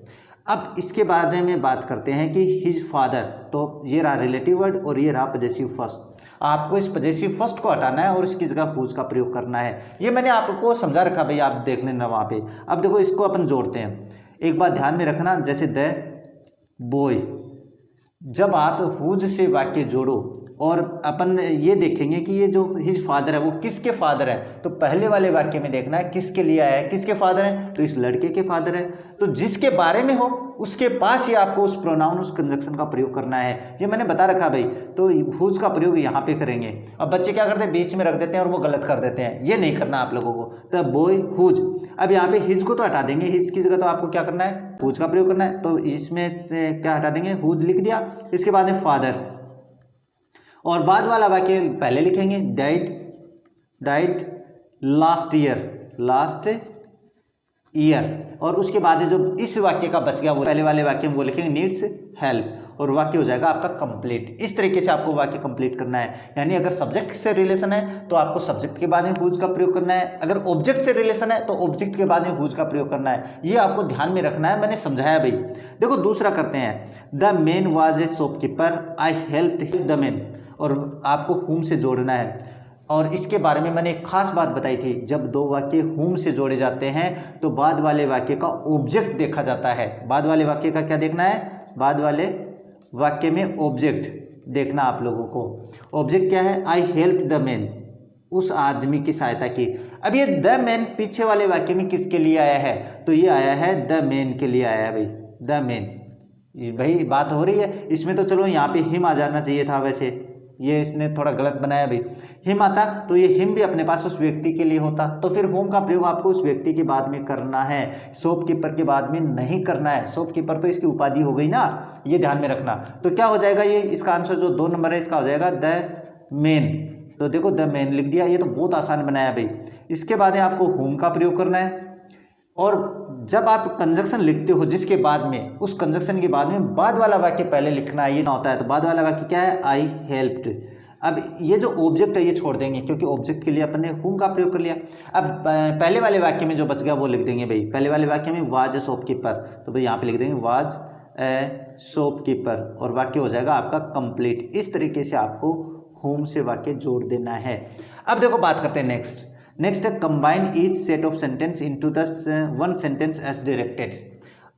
Speaker 1: अब इसके बारे में बात करते हैं कि हिज फादर, तो ये रहा रिलेटिव वर्ड और ये रहा पजेसिव फर्स्ट। आपको इस पजेसिव फर्स्ट को हटाना है और इसकी जगह हुज का प्रयोग करना है, ये मैंने आपको समझा रखा भाई, आप देख लेना वहाँ पे। अब देखो इसको अपन जोड़ते हैं, एक बात ध्यान में रखना, जैसे द बॉय, जब आप हुज से वाक्य जोड़ो और अपन ये देखेंगे कि ये जो हिज फादर है वो किसके फादर है। तो पहले वाले वाक्य में देखना है किसके लिए आया है, किसके फादर हैं, तो इस लड़के के फादर है। तो जिसके बारे में हो उसके पास ही आपको उस प्रोनाउन उस कंजक्शन का प्रयोग करना है, ये मैंने बता रखा भाई। तो हुज का प्रयोग यहाँ पे करेंगे। अब बच्चे क्या करते हैं, बीच में रख देते हैं और वो गलत कर देते हैं, ये नहीं करना आप लोगों को। तो बॉय हुज, अब यहाँ पे हिज को तो हटा देंगे, हिज की जगह तो आपको क्या करना है, हुज का प्रयोग करना है। तो इसमें क्या हटा देंगे, हुज लिख दिया, इसके बाद में फादर, और बाद वाला वाक्य पहले लिखेंगे, डाइड लास्ट ईयर, और उसके बाद जो इस वाक्य का बच गया वो पहले वाले वाक्य में वो लिखेंगे नीड्स हेल्प, और वाक्य हो जाएगा आपका कंप्लीट। इस तरीके से आपको वाक्य कंप्लीट करना है। यानी अगर सब्जेक्ट से रिलेशन है तो आपको सब्जेक्ट के बाद में हुज का प्रयोग करना है, अगर ऑब्जेक्ट से रिलेशन है तो ऑब्जेक्ट के बाद में हुज का प्रयोग करना है। ये आपको ध्यान में रखना है, मैंने समझाया भाई। देखो दूसरा करते हैं, the man was a shopkeeper, I helped the man, और आपको हुम से जोड़ना है। और इसके बारे में मैंने एक खास बात बताई थी, जब दो वाक्य हुम से जोड़े जाते हैं तो बाद वाले वाक्य का ऑब्जेक्ट देखा जाता है। बाद वाले वाक्य का क्या देखना है, बाद वाले वाक्य में ऑब्जेक्ट देखना आप लोगों को। ऑब्जेक्ट क्या है, आई हेल्प द मैन, उस आदमी की सहायता की। अब ये द मैन पीछे वाले वाक्य में किसके लिए आया है, तो ये आया है द मैन के लिए आया है भाई, द मैन। भाई बात हो रही है इसमें, तो चलो यहाँ पे हिम आ जाना चाहिए था, वैसे ये इसने थोड़ा गलत बनाया भाई। हिम आता तो ये हिम भी अपने पास उस व्यक्ति के लिए होता, तो फिर होम का प्रयोग आपको उस व्यक्ति के बाद में करना है, शॉपकीपर के बाद में नहीं करना है। शॉपकीपर तो इसकी उपाधि हो गई ना, ये ध्यान में रखना। तो क्या हो जाएगा, ये इसका आंसर जो 2 नंबर है इसका हो जाएगा द मेन। तो देखो द मेन लिख दिया, ये तो बहुत आसान बनाया भाई। इसके बाद आपको होम का प्रयोग करना है, और जब आप कंजक्शन लिखते हो जिसके बाद में, उस कंजक्शन के बाद में बाद वाला वाक्य पहले लिखना है, ये ना होता है। तो बाद वाला वाक्य क्या है, आई हेल्प्ड। अब ये जो ऑब्जेक्ट है ये छोड़ देंगे, क्योंकि ऑब्जेक्ट के लिए अपन ने हुम का प्रयोग कर लिया। अब पहले वाले वाक्य में जो बच गया वो लिख देंगे भाई। पहले वाले वाक्य में वाज ए शॉपकीपर, तो भाई यहाँ पे लिख देंगे वाज ए शॉपकीपर, और वाक्य हो जाएगा आपका कंप्लीट। इस तरीके से आपको हुम से वाक्य जोड़ देना है। अब देखो बात करते हैं नेक्स्ट है combine each set of sentence into the one sentence as directed.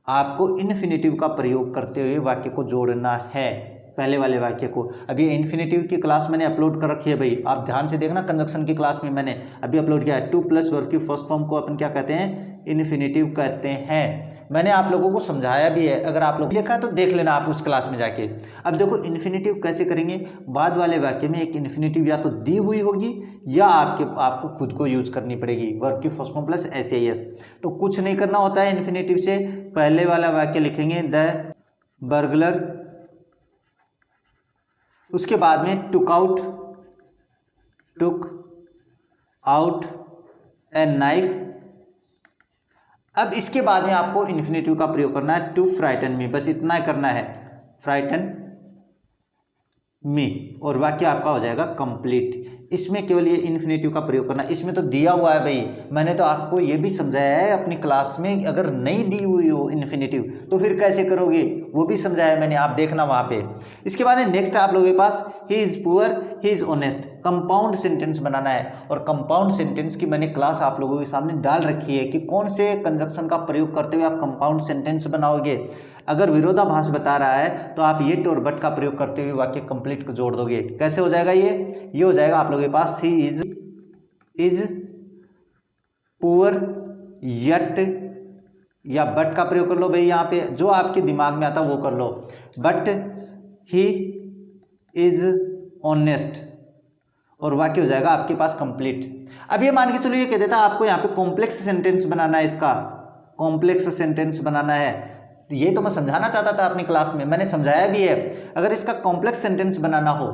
Speaker 1: आपको इन्फिनेटिव का प्रयोग करते हुए वाक्य को जोड़ना है, पहले वाले वाक्य को। अभी इन्फिनेटिव की क्लास मैंने अपलोड कर रखी है भाई, आप ध्यान से देखना। कंजक्शन की क्लास में मैंने अभी अपलोड किया है। 2+ वर्ब की फर्स्ट फॉर्म को अपन क्या कहते हैं, इन्फिनेटिव कहते हैं। मैंने आप लोगों को समझाया भी है, अगर आप लोग देखा तो देख लेना आप उस क्लास में जाके। अब देखो इन्फिनेटिव कैसे करेंगे, बाद वाले वाक्य में एक इन्फिनेटिव या तो दी हुई होगी या आपको खुद को यूज करनी पड़ेगी, वर्ब की फर्स्ट फॉर्म प्लस SAS। तो कुछ नहीं करना होता है इन्फिनेटिव से, पहले वाला वाक्य लिखेंगे द बर्गलर, उसके बाद में टुक आउट ए नाइफ। अब इसके बाद में आपको इन्फिनेटिव का प्रयोग करना है, टू फ्राइटन मी, बस इतना ही करना है, फ्राइटन मी, और वाक्य आपका हो जाएगा कंप्लीट। इसमें केवल ये इन्फिनेटिव का प्रयोग करना है। इसमें तो दिया हुआ है भाई, मैंने तो आपको ये भी समझाया है अपनी क्लास में। अगर नहीं दी हुई हो इन्फिनेटिव तो फिर कैसे करोगे, वो भी समझाया मैंने, आप देखना वहाँ पे। इसके बाद नेक्स्ट आप लोगों के पास he is poor, he is honest, compound sentence बनाना है। और कंपाउंड सेंटेंस की मैंने क्लास आप लोगों के सामने डाल रखी है कि कौन से कंजक्शन का प्रयोग करते हुए आप कंपाउंड सेंटेंस बनाओगे। अगर विरोधाभास बता रहा है तो आप येट और बट का प्रयोग करते हुए वाक्य कंप्लीट को जोड़ दोगे। कैसे हो जाएगा ये हो जाएगा आप लोगों के पास, ही इज पुअर यट, या बट का प्रयोग कर लो भाई, यहाँ पे जो आपके दिमाग में आता वो कर लो। बट ही इज ऑनेस्ट, और वाक्य हो जाएगा आपके पास कंप्लीट। अब ये मान के चलो ये कह देता आपको यहाँ पे कॉम्प्लेक्स सेंटेंस बनाना है, इसका कॉम्प्लेक्स सेंटेंस बनाना है। ये तो मैं समझाना चाहता था अपनी क्लास में, मैंने समझाया भी है। अगर इसका कॉम्प्लेक्स सेंटेंस बनाना हो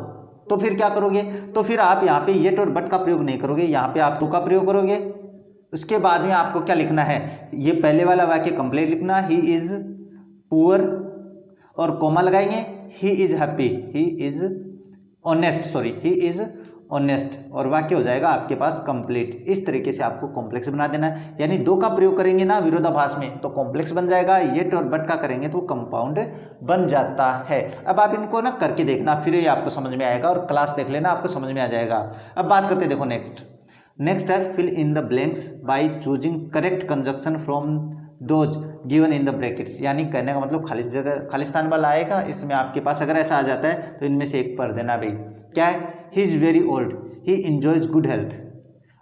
Speaker 1: तो फिर क्या करोगे, तो फिर आप यहाँ पे येट और बट का प्रयोग नहीं करोगे, यहाँ पे आप टू का प्रयोग करोगे। उसके बाद में आपको क्या लिखना है, ये पहले वाला वाक्य कंप्लीट लिखना, ही इज पुअर, और कोमा लगाएंगे, he is happy, he is honest, और वाक्य हो जाएगा आपके पास कंप्लीट। इस तरीके से आपको कॉम्प्लेक्स बना देना है। यानी दो का प्रयोग करेंगे ना विरोधाभास में तो कॉम्प्लेक्स बन जाएगा, येट और बट का करेंगे तो कंपाउंड बन जाता है। अब आप इनको ना करके देखना, फिर ये आपको समझ में आएगा, और क्लास देख लेना, आपको समझ में आ जाएगा। अब बात करते देखो नेक्स्ट है fill in the blanks by choosing correct conjunction from those given in the brackets, यानी कहने का मतलब खाली जगह खालिस्तान वाला आएगा, इसमें आपके पास अगर ऐसा आ जाता है तो इनमें से एक पढ़ देना भाई। क्या है? He is very old, he enjoys good health.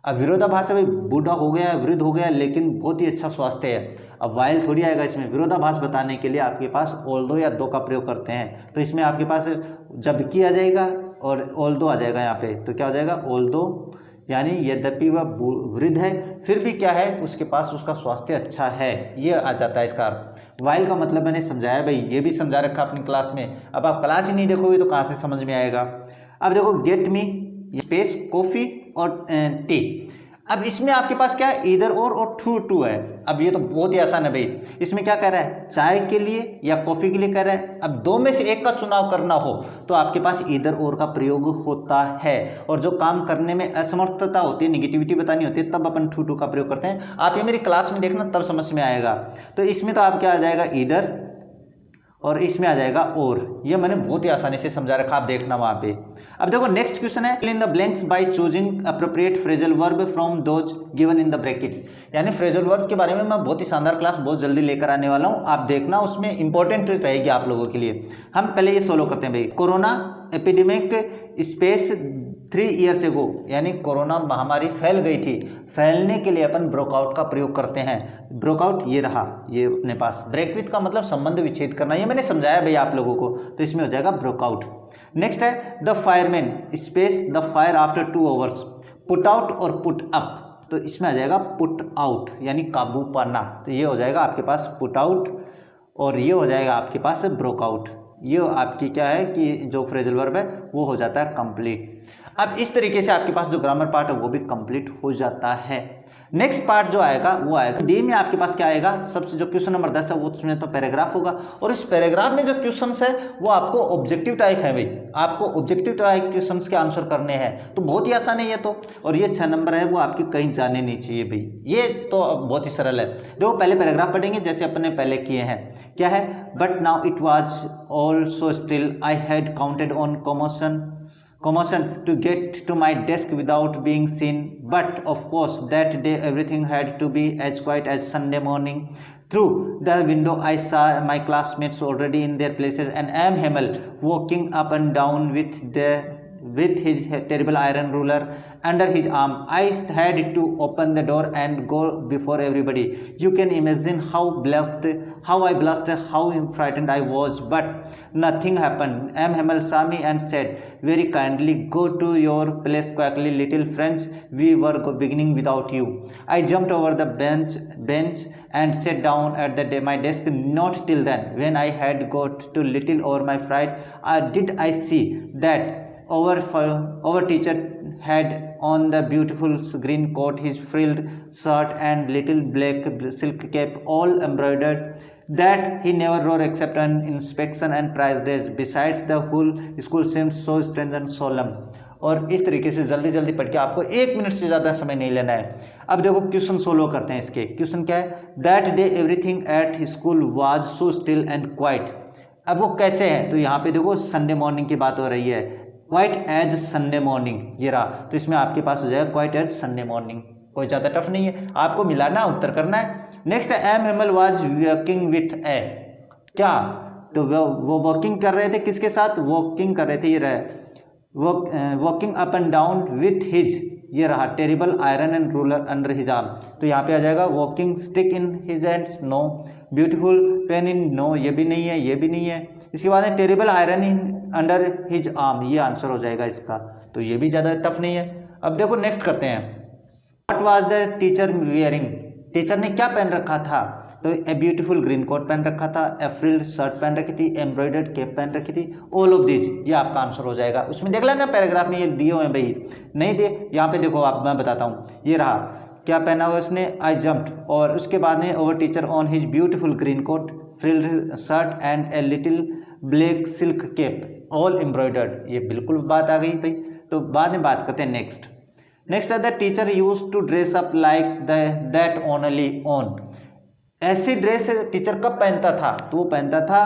Speaker 1: अब विरोधाभास है भाई, बूढ़ा हो गया है, वृद्ध हो गया है, लेकिन बहुत ही अच्छा स्वास्थ्य है। अब वाइल थोड़ी आएगा इसमें, विरोधाभास बताने के लिए आपके पास ऑल्दो या दो का प्रयोग करते हैं, तो इसमें आपके पास जबकि आ जाएगा और ऑल्दो आ जाएगा यहाँ पे, तो क्या हो जाएगा? ऑल्दो, यानी यद्यपि वह वृद्ध है फिर भी क्या है, उसके पास उसका स्वास्थ्य अच्छा है, ये आ जाता है इसका अर्थ। वाइल का मतलब मैंने समझाया भाई, ये भी समझा रखा अपनी क्लास में। अब आप क्लास ही नहीं देखोगे तो कहाँ से समझ में आएगा। अब देखो गेट मी स्पेस कॉफ़ी और टी। अब इसमें आपके पास क्या है? ईदर और टू है। अब ये तो बहुत ही आसान है भाई। इसमें क्या कह रहा है? चाय के लिए या कॉफ़ी के लिए कह रहा है। अब दो में से एक का चुनाव करना हो तो आपके पास ईदर और का प्रयोग होता है, और जो काम करने में असमर्थता होती है, निगेटिविटी बतानी होती है, तब अपन टू का प्रयोग करते हैं। आप ये मेरी क्लास में देखना तब समझ में आएगा। तो इसमें तो आप क्या आ जाएगा? ईदर, और इसमें आ जाएगा और। ये मैंने बहुत ही आसानी से समझा रखा, आप देखना वहाँ पे। अब देखो नेक्स्ट क्वेश्चन है, fill in the blanks by choosing appropriate phrasal verb from those given in the brackets. यानी फ्रेजल वर्ब के बारे में मैं बहुत ही शानदार क्लास बहुत जल्दी लेकर आने वाला हूँ, आप देखना, उसमें इंपॉर्टेंट रहेगी आप लोगों के लिए। हम पहले ये सोलो करते हैं भाई। Corona epidemic space 3 years ago, यानी कोरोना महामारी फैल गई थी, फैलने के लिए अपन ब्रोकआउट का प्रयोग करते हैं। ब्रोकआउट ये रहा, ये अपने पास। ब्रेक विथ का मतलब संबंध विच्छेद करना, ये मैंने समझाया भाई आप लोगों को, तो इसमें हो जाएगा ब्रोकआउट। नेक्स्ट है the fireman space the fire after 2 hours, put out और पुट अप, तो इसमें आ जाएगा पुट आउट, यानी काबू पाना, तो ये हो जाएगा आपके पास पुट आउट, और ये हो जाएगा आपके पास ब्रोकआउट। ये आपकी क्या है कि जो फ्रेजल वर्ब है वो हो जाता है कंप्लीट। अब इस तरीके से आपके पास जो ग्रामर पार्ट है वो भी कंप्लीट हो जाता है। नेक्स्ट पार्ट जो आएगा वो आएगा डी में, आपके पास क्या आएगा? सबसे जो क्वेश्चन नंबर 10 है वो उसमें तो पैराग्राफ होगा, और इस पैराग्राफ में जो क्वेश्चंस है वो आपको ऑब्जेक्टिव टाइप है भाई, आपको ऑब्जेक्टिव टाइप क्वेश्चंस के आंसर करने हैं, तो बहुत ही आसान है ये तो। और ये 6 नंबर है वो आपके कहीं जाने नहीं चाहिए भाई, ये तो बहुत ही सरल है। देखो पहले पैराग्राफ पढ़ेंगे जैसे अपन ने पहले किए हैं। क्या है? But now it was all so still I had counted on commotion to get to my desk without being seen, but of course that day everything had to be as quiet as Sunday morning. Through the window I saw my classmates already in their places, and M. Hamel walking up and down with his terrible iron ruler under his arm. I had to open the door and go before everybody. You can imagine how I blushed, how frightened I was, but nothing happened. M. Hamel saw me and said very kindly, "Go to your place quickly, little friends. We were beginning without you." I jumped over the bench and sat down at my desk. Not till then, when I had got to little over my fright, did I see that our teacher had on the beautiful green coat, his frilled shirt and little black silk cap, all embroidered, that he never wore except on inspection and prize days. Besides, the whole school seemed so strange and solemn. और इस तरीके से जल्दी जल्दी पढ़ के आपको 1 minute से ज़्यादा समय नहीं लेना है। अब देखो क्वेश्चन सोल्व करते हैं इसके। क्वेश्चन क्या है? That day everything at school was so still and quite. अब वो कैसे है? तो यहाँ पे देखो संडे मॉर्निंग की बात हो रही है, क्वाइट एज संडे मॉर्निंग, ये रहा, तो इसमें आपके पास हो जाएगा क्वाइट एज संडे मॉर्निंग। कोई ज़्यादा टफ नहीं है, आपको मिलाना उत्तर करना है। नेक्स्ट है M Hemal was working with ए, क्या? तो वो वॉकिंग कर रहे थे, किसके साथ वॉकिंग कर रहे थे? ये रहे walking up and down with his, ये रहा terrible iron and ruler under his arm, तो यहाँ पे आ जाएगा walking stick in his hands, no. Beautiful pen in, no, ये भी नहीं है, ये भी नहीं है। इसके बाद है terrible iron in under his arm, ये आंसर हो जाएगा इसका, तो ये भी ज़्यादा टफ नहीं है। अब देखो नेक्स्ट करते हैं। What was the teacher wearing, teacher ने क्या पहन रखा था? तो ए ब्यूटीफुल ग्रीन कोट पहन रखा था, ए फ्रिल्ड शर्ट पहन रखी थी, एम्ब्रॉयडर्ड कैप पहन रखी थी, ऑल ऑफ दिस, ये आपका आंसर हो जाएगा। उसमें देख लेना पैराग्राफ में ये दिए हुए हैं भाई, नहीं दिए यहाँ पे देखो, आप मैं बताता हूँ, ये रहा क्या पहना हुआ उसने, आई जम्प्ड, और उसके बाद में over teacher on his beautiful green coat, frilled shirt and a little black silk cap, all embroidered, ये बिल्कुल बात आ गई भाई। तो बाद में बात करते हैं नेक्स्ट है the teacher use to dress up like that only on, ऐसी ड्रेस टीचर कब पहनता था? तो वो पहनता था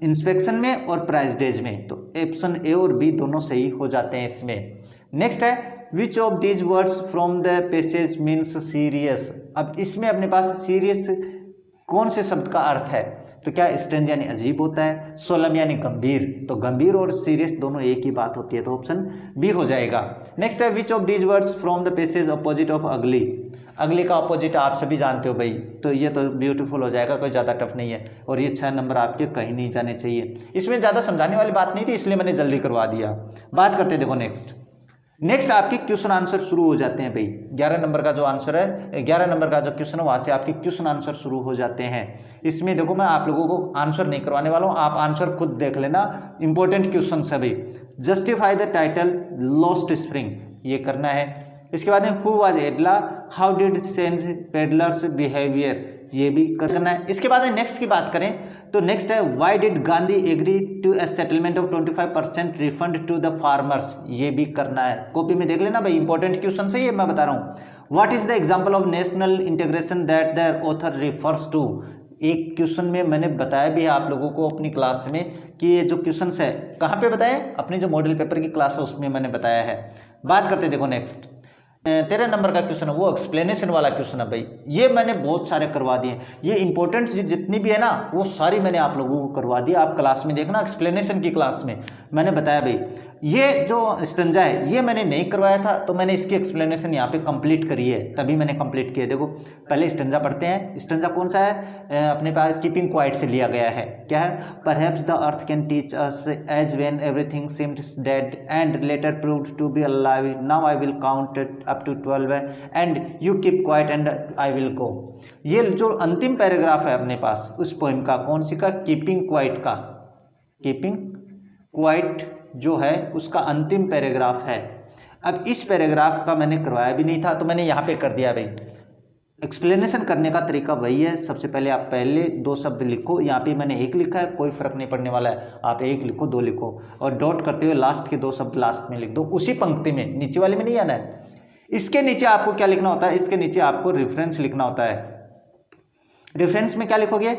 Speaker 1: इंस्पेक्शन में और प्राइज डेज में, तो ऑप्शन ए और बी दोनों सही हो जाते हैं इसमें। नेक्स्ट है which of these words from the passage means serious, अब इसमें अपने पास सीरियस कौन से शब्द का अर्थ है? तो क्या स्ट्रेंज यानी अजीब होता है, सोलम यानी गंभीर, तो गंभीर और सीरियस दोनों एक ही बात होती है, तो ऑप्शन बी हो जाएगा। नेक्स्ट है which of these words from the passage opposite of अगली। अगली का अपोजिट आप सभी जानते हो भाई, तो ये तो ब्यूटीफुल हो जाएगा, कोई ज़्यादा टफ नहीं है, और ये 6 नंबर आपके कहीं नहीं जाने चाहिए। इसमें ज़्यादा समझाने वाली बात नहीं थी, इसलिए मैंने जल्दी करवा दिया। बात करते देखो नेक्स्ट आपके क्वेश्चन आंसर शुरू हो जाते हैं भाई। 11 नंबर का जो आंसर है, 11 नंबर का जो क्वेश्चन है वहाँ से आपके क्वेश्चन आंसर शुरू हो जाते हैं। इसमें देखो मैं आप लोगों को आंसर नहीं करवाने वाला हूँ, आप आंसर खुद देख लेना, इंपॉर्टेंट क्वेश्चन है भाई। Justify the title lost spring, ये करना है। इसके बाद में who was एडला, how did change peddlers behaviour, ये भी करना है। इसके बाद में नेक्स्ट की बात करें तो नेक्स्ट है why did Gandhi agree to a settlement of 25% refund to the farmers, ये भी करना है। कॉपी में देख लेना भाई, इंपॉर्टेंट क्वेश्चन है ये मैं बता रहा हूँ। What is the example of national integration that the author refers to, एक क्वेश्चन में मैंने बताया भी है आप लोगों को अपनी क्लास में कि ये जो क्वेश्चन है कहाँ पे बताया, अपनी जो मॉडल पेपर की क्लास है उसमें मैंने बताया है। बात करते देखो नेक्स्ट 13 नंबर का क्वेश्चन है वो एक्सप्लेनेशन वाला क्वेश्चन है भाई। ये मैंने बहुत सारे करवा दिए, ये इंपॉर्टेंट जितनी भी है ना वो सारी मैंने आप लोगों को करवा दी। आप क्लास में देखना, एक्सप्लेनेशन की क्लास में मैंने बताया भाई। ये जो स्टंजा है ये मैंने नहीं करवाया था, तो मैंने इसकी एक्सप्लेनेशन यहाँ पे कंप्लीट करी है, तभी मैंने कंप्लीट किया। देखो पहले स्टंजा पढ़ते हैं। स्टंजा कौन सा है, अपने पास कीपिंग क्वाइट से लिया गया है। क्या है, perhaps the earth can teach us as when everything seems dead and later proved to be alive, now I will count up to 12 and you keep quiet and I will go. ये जो अंतिम paragraph है अपने पास उस poem का, कौन सी का, keeping quiet का। कीपिंग क्वाइट जो है उसका अंतिम पैराग्राफ है। अब इस पैराग्राफ का मैंने करवाया भी नहीं था, तो मैंने यहाँ पे कर दिया भाई। एक्सप्लेनेशन करने का तरीका वही है, सबसे पहले आप पहले 2 शब्द लिखो, यहाँ पे मैंने 1 लिखा है, कोई फर्क नहीं पड़ने वाला है, आप 1 लिखो 2 लिखो, और डॉट करते हुए लास्ट के 2 शब्द लास्ट में लिख दो, उसी पंक्ति में, नीचे वाले में नहीं आना है। इसके नीचे आपको क्या लिखना होता है, इसके नीचे आपको रेफरेंस लिखना होता है। रेफरेंस में क्या लिखोगे,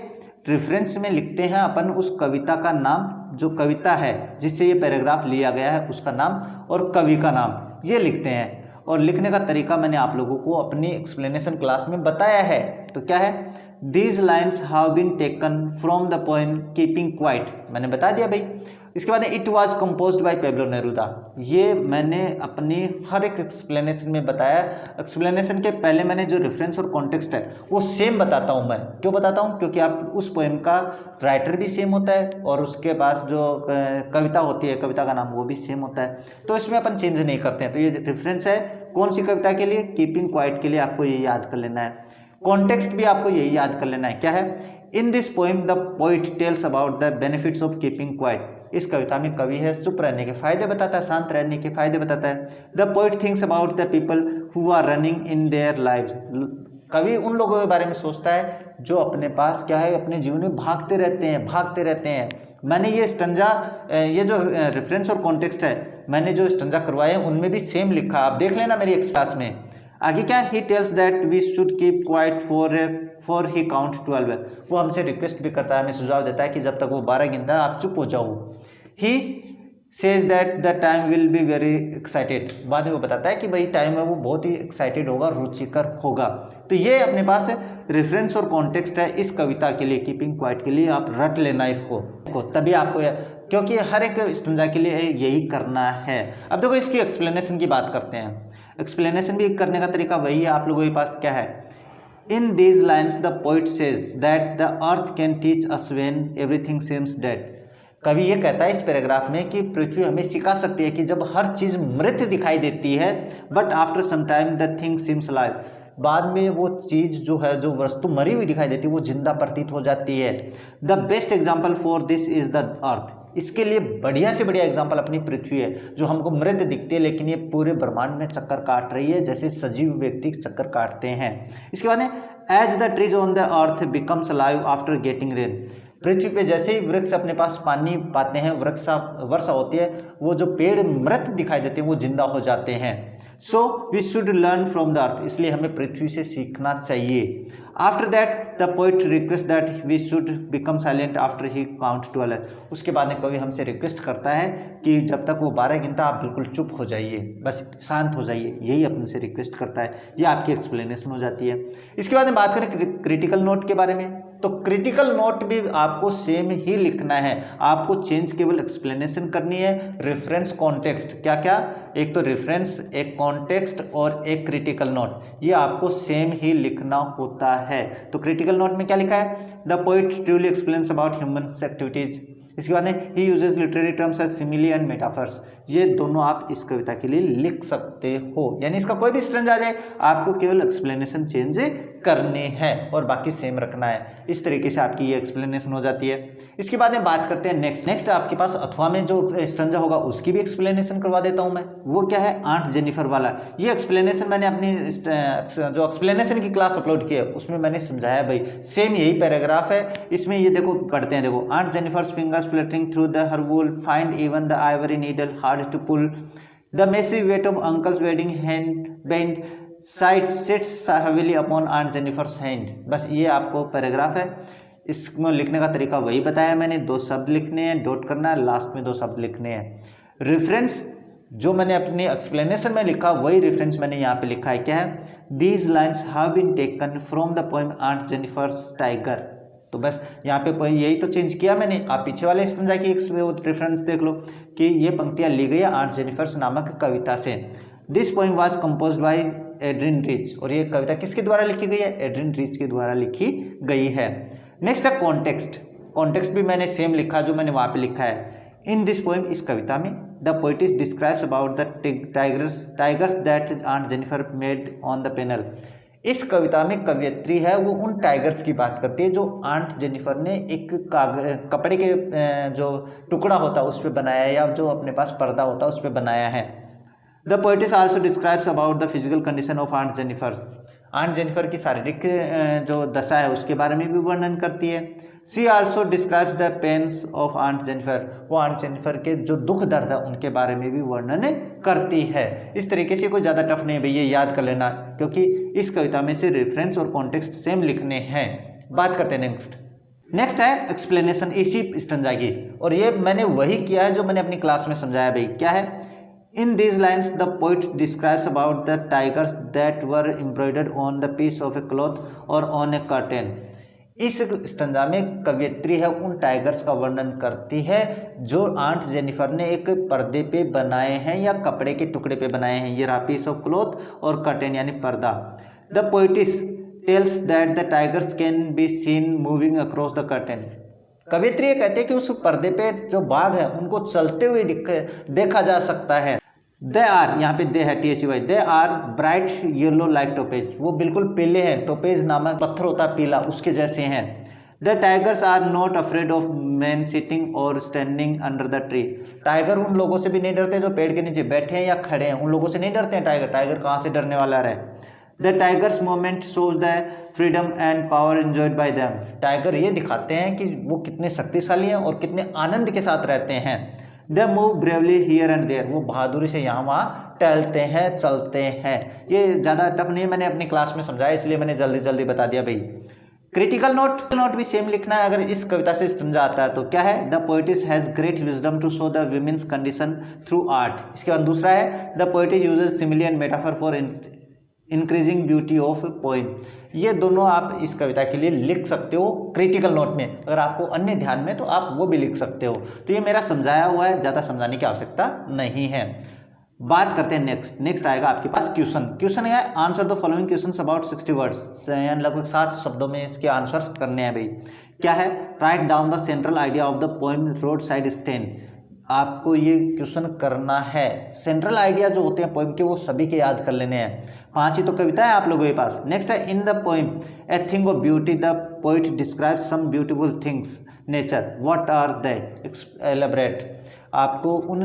Speaker 1: रेफरेंस में लिखते हैं अपन उस कविता का नाम, जो कविता है जिससे ये पैराग्राफ लिया गया है उसका नाम और कवि का नाम, ये लिखते हैं। और लिखने का तरीका मैंने आप लोगों को अपनी एक्सप्लेनेशन क्लास में बताया है। तो क्या है, these lines have been taken from the poem keeping quiet, मैंने बता दिया भाई। इसके बाद it was composed by Pablo Neruda, ये मैंने अपनी हर एक एक्सप्लेनेशन में बताया। एक्सप्लेनेशन के पहले मैंने जो रेफरेंस और कॉन्टेक्स्ट है वो सेम बताता हूँ मैं। क्यों बताता हूँ, क्योंकि आप उस पोएम का राइटर भी सेम होता है और उसके पास जो कविता होती है, कविता का नाम, वो भी सेम होता है, तो इसमें अपन चेंज नहीं करते हैं। तो ये रेफरेंस है कौन सी कविता के लिए, कीपिंग क्वाइट के लिए, आपको ये याद कर लेना है। कॉन्टेक्स्ट भी आपको यही याद कर लेना है। क्या है, in this poem the poet tells about the benefits of keeping quiet, इस कविता में कवि है चुप रहने के फायदे बताता है, शांत रहने के फायदे बताता है। The poet thinks about the people who are running in their lives, कवि उन लोगों के बारे में सोचता है जो अपने पास क्या है, अपने जीवन में भागते रहते हैं। मैंने ये स्टंजा, ये जो रेफरेंस और कॉन्टेक्स्ट है, मैंने जो स्टंजा करवाए हैं उनमें भी सेम लिखा, आप देख लेना मेरी क्लास में। आगे क्या, he tells that we should keep quiet for he count 12, वो हमसे रिक्वेस्ट भी करता है, हमें सुझाव देता है कि जब तक वो 12 गिनता है आप चुप हो जाओ। He says that the time will be very excited, बाद में वो बताता है कि भाई टाइम है वो बहुत ही एक्साइटेड होगा, रुचिकर होगा। तो ये अपने पास रेफरेंस और कॉन्टेक्स्ट है इस कविता के लिए, कीपिंग क्वाइट के लिए, आप रट लेना इसको, तभी आपको, क्योंकि हर एक स्टंजा के लिए यही करना है। अब देखो इसकी एक्सप्लेनेशन की बात करते हैं। एक्सप्लेनेशन भी करने का तरीका वही है, आप लोगों के पास क्या है, in these lines the poet says that the earth can teach us when everything seems dead, कवि ये कहता है इस पैराग्राफ में कि पृथ्वी हमें सिखा सकती है कि जब हर चीज़ मृत दिखाई देती है, but after some time the thing seems live, बाद में वो चीज़ जो है, जो वस्तु मरी हुई दिखाई देती है, वो जिंदा प्रतीत हो जाती है। The best example for this is the earth, इसके लिए बढ़िया से बढ़िया एग्जाम्पल अपनी पृथ्वी है, जो हमको मृत दिखती है लेकिन ये पूरे ब्रह्मांड में चक्कर काट रही है, जैसे सजीव व्यक्ति चक्कर काटते हैं। इसके बाद as the trees on the earth becomes alive after getting rain, पृथ्वी पे जैसे ही वृक्ष अपने पास पानी पाते हैं, वर्षा होती है, वो जो पेड़ मृत दिखाई देते हैं वो जिंदा हो जाते हैं। So we should learn from the earth, इसलिए हमें पृथ्वी से सीखना चाहिए। After that the poet request that we should become silent after he count 12, उसके बाद में कवि हमसे रिक्वेस्ट करता है कि जब तक वो 12 गिनता आप बिल्कुल चुप हो जाइए, बस शांत हो जाइए, यही अपन से रिक्वेस्ट करता है। ये आपकी एक्सप्लेनेशन हो जाती है। इसके बाद में बात करें क्रिटिकल नोट के बारे में। तो क्रिटिकल नोट भी आपको सेम ही लिखना है, आपको चेंज केवल एक्सप्लेनेशन करनी है। रेफरेंस कॉन्टेक्स्ट, क्या क्या, एक तो रेफरेंस, एक कॉन्टेक्स्ट और एक क्रिटिकल नोट, ये आपको सेम ही लिखना होता है। तो क्रिटिकल नोट में क्या लिखा है, the poet truly explains about human activities. इसके बाद में he uses literary terms as simile and metaphors. ये दोनों आप इस कविता के लिए लिख सकते हो, यानी इसका कोई भी स्ट्रेंज आ जाए आपको केवल एक्सप्लेनेशन चेंज करने हैं और बाकी सेम रखना है। इस तरीके से आपकी ये एक्सप्लेनेशन हो जाती है। इसके बाद में बात करते हैं नेक्स्ट आपके पास अथवा में जो स्ट्रंजा होगा उसकी भी एक्सप्लेनेशन करवा देता हूं मैं। वो क्या है, आंट जेनिफर वाला। ये एक्सप्लेनेशन मैंने अपनी जो एक्सप्लेनेशन की क्लास अपलोड की है उसमें मैंने समझाया भाई, सेम यही पैराग्राफ है। इसमें ये देखो पढ़ते हैं, देखो, aunt Jennifer's fingers fluttering through the her wool find even the ivory needle hard to pull the massive weight of uncle's wedding hand band side sits heavily upon Aunt Jennifer's hand। बस ये आपको paragraph है, इसमें लिखने का तरीका वही बताया मैंने। 2 शब्द लिखने हैं, डॉट करना है, लास्ट में 2 शब्द लिखने हैं। रेफरेंस जो मैंने अपनी एक्सप्लेनेशन में लिखा वही रेफरेंस मैंने यहाँ पे लिखा है। क्या है, these lines have been taken from the poem aunt Jennifer's tiger. तो बस यहाँ पे यही तो चेंज किया मैंने। आप पीछे वाले स्टैंजा की रेफरेंस देख लो कि ये पंक्तियाँ ली गई है आंट जेनिफर्स नामक कविता से। This poem was composed bye Adrian rich. और ये कविता किसके द्वारा लिखी गई है, एड्रिन रिच के द्वारा लिखी गई है। नेक्स्ट है कॉन्टेक्स्ट। कॉन्टेक्स्ट भी मैंने सेम लिखा जो मैंने वहाँ पे लिखा है। इन दिस पोएम, इस कविता में, the poetess describes about the tigers that aunt Jennifer made on the panel. इस कविता में कवयित्री है वो उन टाइगर्स की बात करती है जो आंट जेनिफर ने एक कपड़े के जो टुकड़ा होता है उस पर बनाया है, या जो अपने पास पर्दा होता है उस पर बनाया है। The poetess also describes about the physical condition of aunt Jennifer. Aunt Jennifer की शारीरिक जो दशा है उसके बारे में भी वर्णन करती है। She also describes the pains of aunt Jennifer. वो आंट जेनिफर के जो दुख दर्द है उनके बारे में भी वर्णन करती है। इस तरीके से कोई ज़्यादा टफ नहीं है भैया, याद कर लेना, क्योंकि इस कविता में से रेफरेंस और कॉन्टेक्स्ट सेम लिखने हैं। बात करते हैं नेक्स्ट है एक्सप्लेनेशन इसी स्टंजा की, और ये मैंने वही किया है जो मैंने अपनी क्लास में समझाया भाई। क्या है, in these lines the poet describes about the tigers that were embroidered on the piece of a cloth और ऑन ए कर्टेन। इस स्टंजा में कवयित्री है उन टाइगर्स का वर्णन करती है जो आंट जेनिफर ने एक पर्दे पे बनाए हैं या कपड़े के टुकड़े पे बनाए हैं। ये रहा पीस ऑफ क्लॉथ और कर्टेन यानी पर्दा। The poetess tells that the tigers can be seen moving across the curtain. कवयित्री ये कहते हैं कि उस पर्दे पे जो बाघ है उनको चलते हुए देखा जा सकता है। दे आर, यहाँ पे दे है THY, they are bright yellow like topaz. वो बिल्कुल पीले हैं, टोपेज नामक पत्थर होता है पीला, उसके जैसे हैं। The tigers are not afraid of man sitting और standing under the tree. Tiger उन लोगों से भी नहीं डरते जो पेड़ के नीचे बैठे हैं या खड़े हैं, उन लोगों से नहीं डरते हैं टाइगर। टाइगर कहाँ से डरने वाला रहे। The tigers moment shows the freedom and power enjoyed bye them. Tiger ये दिखाते हैं कि वो कितने शक्तिशाली हैं और कितने आनंद के साथ रहते हैं। They move bravely here and there. वो बहादुरी से यहाँ वहाँ टहलते हैं, चलते हैं। ये ज़्यादा टफ नहीं, मैंने अपनी क्लास में समझाया इसलिए मैंने जल्दी जल्दी बता दिया भाई। क्रिटिकल नोट भी सेम लिखना है अगर इस कविता से स्टंजा आता है तो। क्या है, the poetess has great wisdom to show the women's condition through art. इसके बाद दूसरा है, the poetess uses simile and metaphor for increasing beauty of poem. ये दोनों आप इस कविता के लिए लिख सकते हो क्रिटिकल नोट में। अगर आपको अन्य ध्यान में तो आप वो भी लिख सकते हो। तो ये मेरा समझाया हुआ है, ज़्यादा समझाने की आवश्यकता नहीं है। बात करते हैं नेक्स्ट आएगा आपके पास क्वेश्चन है, answer the following questions about 60 words. यानी लगभग 7 शब्दों में इसके आंसर करने हैं भाई। क्या है, write down the central idea of the poem road side stand. आपको ये क्वेश्चन करना है। सेंट्रल आइडिया जो होते हैं पोएम के वो सभी के याद कर लेने हैं। 5 ही तो कविता है आप लोगों के पास। नेक्स्ट है, in the poem a thing of beauty the poet describe some beautiful things nature, what are they, elaborate. आपको उन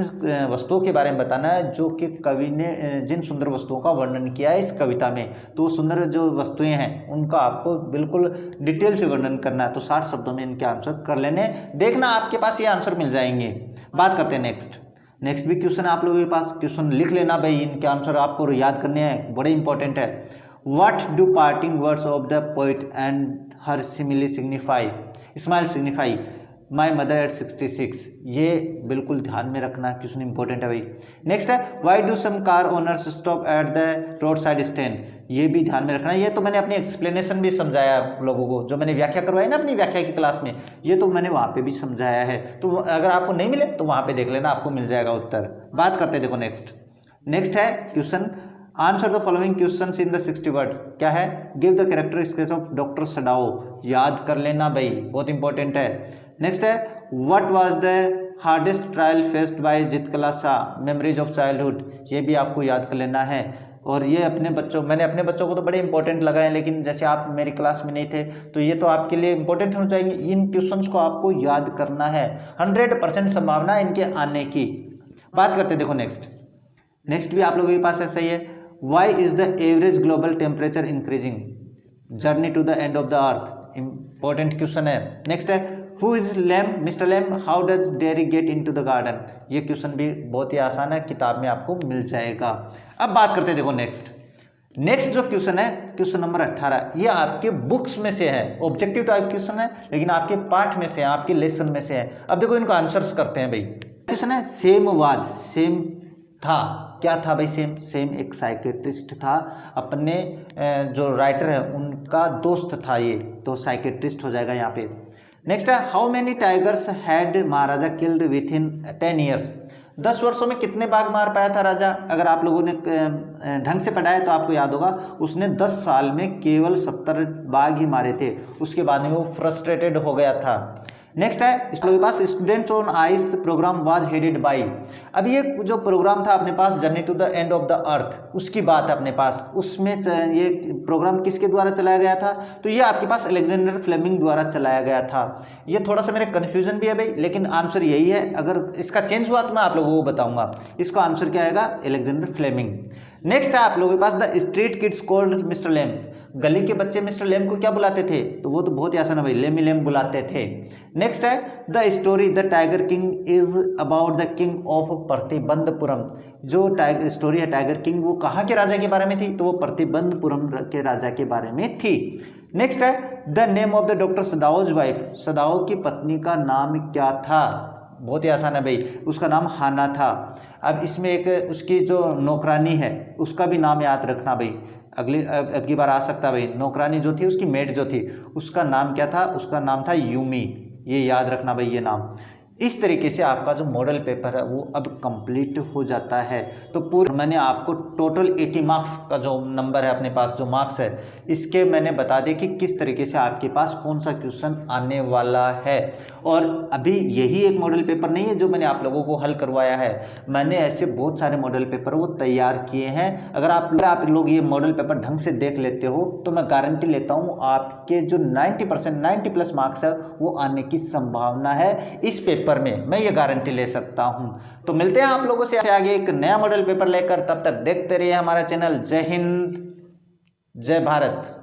Speaker 1: वस्तुओं के बारे में बताना है जो कि कवि ने जिन सुंदर वस्तुओं का वर्णन किया है इस कविता में। तो सुंदर जो वस्तुएं हैं उनका आपको बिल्कुल डिटेल से वर्णन करना है। तो 60 शब्दों में इनके आंसर कर लेने, देखना आपके पास ये आंसर मिल जाएंगे। बात करते हैं नेक्स्ट भी क्वेश्चन आप लोगों के पास। क्वेश्चन लिख लेना भाई, इनके आंसर आपको याद करने हैं, बड़े इंपॉर्टेंट है। What do parting words of the poet and her simile signify, smile signify. My mother at 66। ये बिल्कुल ध्यान में रखना, क्वेश्चन इंपॉर्टेंट है भाई। नेक्स्ट है why do some car owners stop at the road side stand. ये भी ध्यान में रखना। ये तो मैंने अपनी एक्सप्लेनेशन भी समझाया आप लोगों को, जो मैंने व्याख्या करवाई ना अपनी व्याख्या की क्लास में, ये तो मैंने वहाँ पे भी समझाया है। तो अगर आपको नहीं मिले तो वहाँ पे देख लेना, आपको मिल जाएगा उत्तर। बात करते हैं, देखो नेक्स्ट है question, answer the following questions in the 60 word. क्या है, give the character sketch of doctor Sadao. याद कर लेना भाई, बहुत इंपॉर्टेंट है। नेक्स्ट है what was the hardest trial faced by Zitkala Sa, memories of childhood. ये भी आपको याद कर लेना है। और ये मैंने अपने बच्चों को तो बड़े इंपॉर्टेंट लगाए, लेकिन जैसे आप मेरी क्लास में नहीं थे तो ये तो आपके लिए इंपॉर्टेंट होना चाहिए। इन क्वेश्चंस को आपको याद करना है, 100% संभावना है इनके आने की। बात करते देखो नेक्स्ट भी आप लोगों के पास ऐसा ही है। Why is the average global temperature increasing, journey to the end of the earth. Important question है। नेक्स्ट है who is Lamb, Mister Lamb, how does Derry get into the garden. ये क्वेश्चन भी बहुत ही आसान है, किताब में आपको मिल जाएगा। अब बात करते हैं, देखो नेक्स्ट जो क्वेश्चन है, क्वेश्चन नंबर 18, ये आपके बुक्स में से है, ऑब्जेक्टिव टाइप क्वेश्चन है, लेकिन आपके पाठ में से है, आपके लेसन में से है। अब देखो इनको आंसर्स करते हैं भाई। क्वेश्चन है सेम वाज, सेम था, क्या था भाई सेम एक साइकेट्रिस्ट था, अपने जो राइटर है उनका दोस्त था ये, तो साइकेट्रिस्ट हो जाएगा यहाँ पे। नेक्स्ट है how many tigers had Maharaja killed with in 10 years. 10 वर्षों में कितने बाघ मार पाया था राजा। अगर आप लोगों ने ढंग से पढ़ा है तो आपको याद होगा, उसने 10 साल में केवल 70 बाघ ही मारे थे। उसके बाद में वो फ्रस्ट्रेटेड हो गया था। नेक्स्ट है इसके पास students on ice program was headed by. अब ये जो प्रोग्राम था अपने पास, journey to the end of the earth, उसकी बात है अपने पास। उसमें ये प्रोग्राम किसके द्वारा चलाया गया था, तो ये आपके पास अलेक्जेंडर फ्लेमिंग द्वारा चलाया गया था। ये थोड़ा सा मेरे कन्फ्यूजन भी है भाई, लेकिन आंसर यही है। अगर इसका चेंज हुआ तो मैं आप लोगों को बताऊंगा। इसका आंसर क्या आएगा, अलेक्जेंडर फ्लेमिंग। नेक्स्ट है आप लोगों के पास the street kids called mister Lamb. गली के बच्चे मिस्टर लेम को क्या बुलाते थे, तो वो तो बहुत ही आसान है भाई, लेमी लेम बुलाते थे। नेक्स्ट है the story the tiger king is about the king of Pratibandapuram. जो टाइगर स्टोरी है टाइगर किंग, वो कहाँ के राजा के बारे में थी, तो वो प्रतिबंधपुरम के राजा के बारे में थी। नेक्स्ट है the name of the doctor Sadao's wife. Sadao की पत्नी का नाम क्या था, बहुत ही आसान है भाई, उसका नाम हाना था। अब इसमें एक उसकी जो नौकरानी है उसका भी नाम याद रखना भाई, अब की बार आ सकता है भाई। नौकरानी जो थी, उसकी मेड जो थी, उसका नाम क्या था, उसका नाम था यूमी। ये याद रखना भाई ये नाम। इस तरीके से आपका जो मॉडल पेपर है वो अब कंप्लीट हो जाता है। तो पूरा मैंने आपको टोटल 80 मार्क्स का जो नंबर है अपने पास, जो मार्क्स है, इसके मैंने बता दिया कि किस तरीके से आपके पास कौन सा क्वेश्चन आने वाला है। और अभी यही एक मॉडल पेपर नहीं है जो मैंने आप लोगों को हल करवाया है, मैंने ऐसे बहुत सारे मॉडल पेपर वो तैयार किए हैं। अगर आप लोग ये मॉडल पेपर ढंग से देख लेते हो तो मैं गारंटी लेता हूँ आपके जो 90% 90+ मार्क्स है वो आने की संभावना है इस पेपर में, मैं ये गारंटी ले सकता हूं। तो मिलते हैं आप लोगों से आगे एक नया मॉडल पेपर लेकर, तब तक देखते रहिए हमारा चैनल। जय हिंद, जय भारत।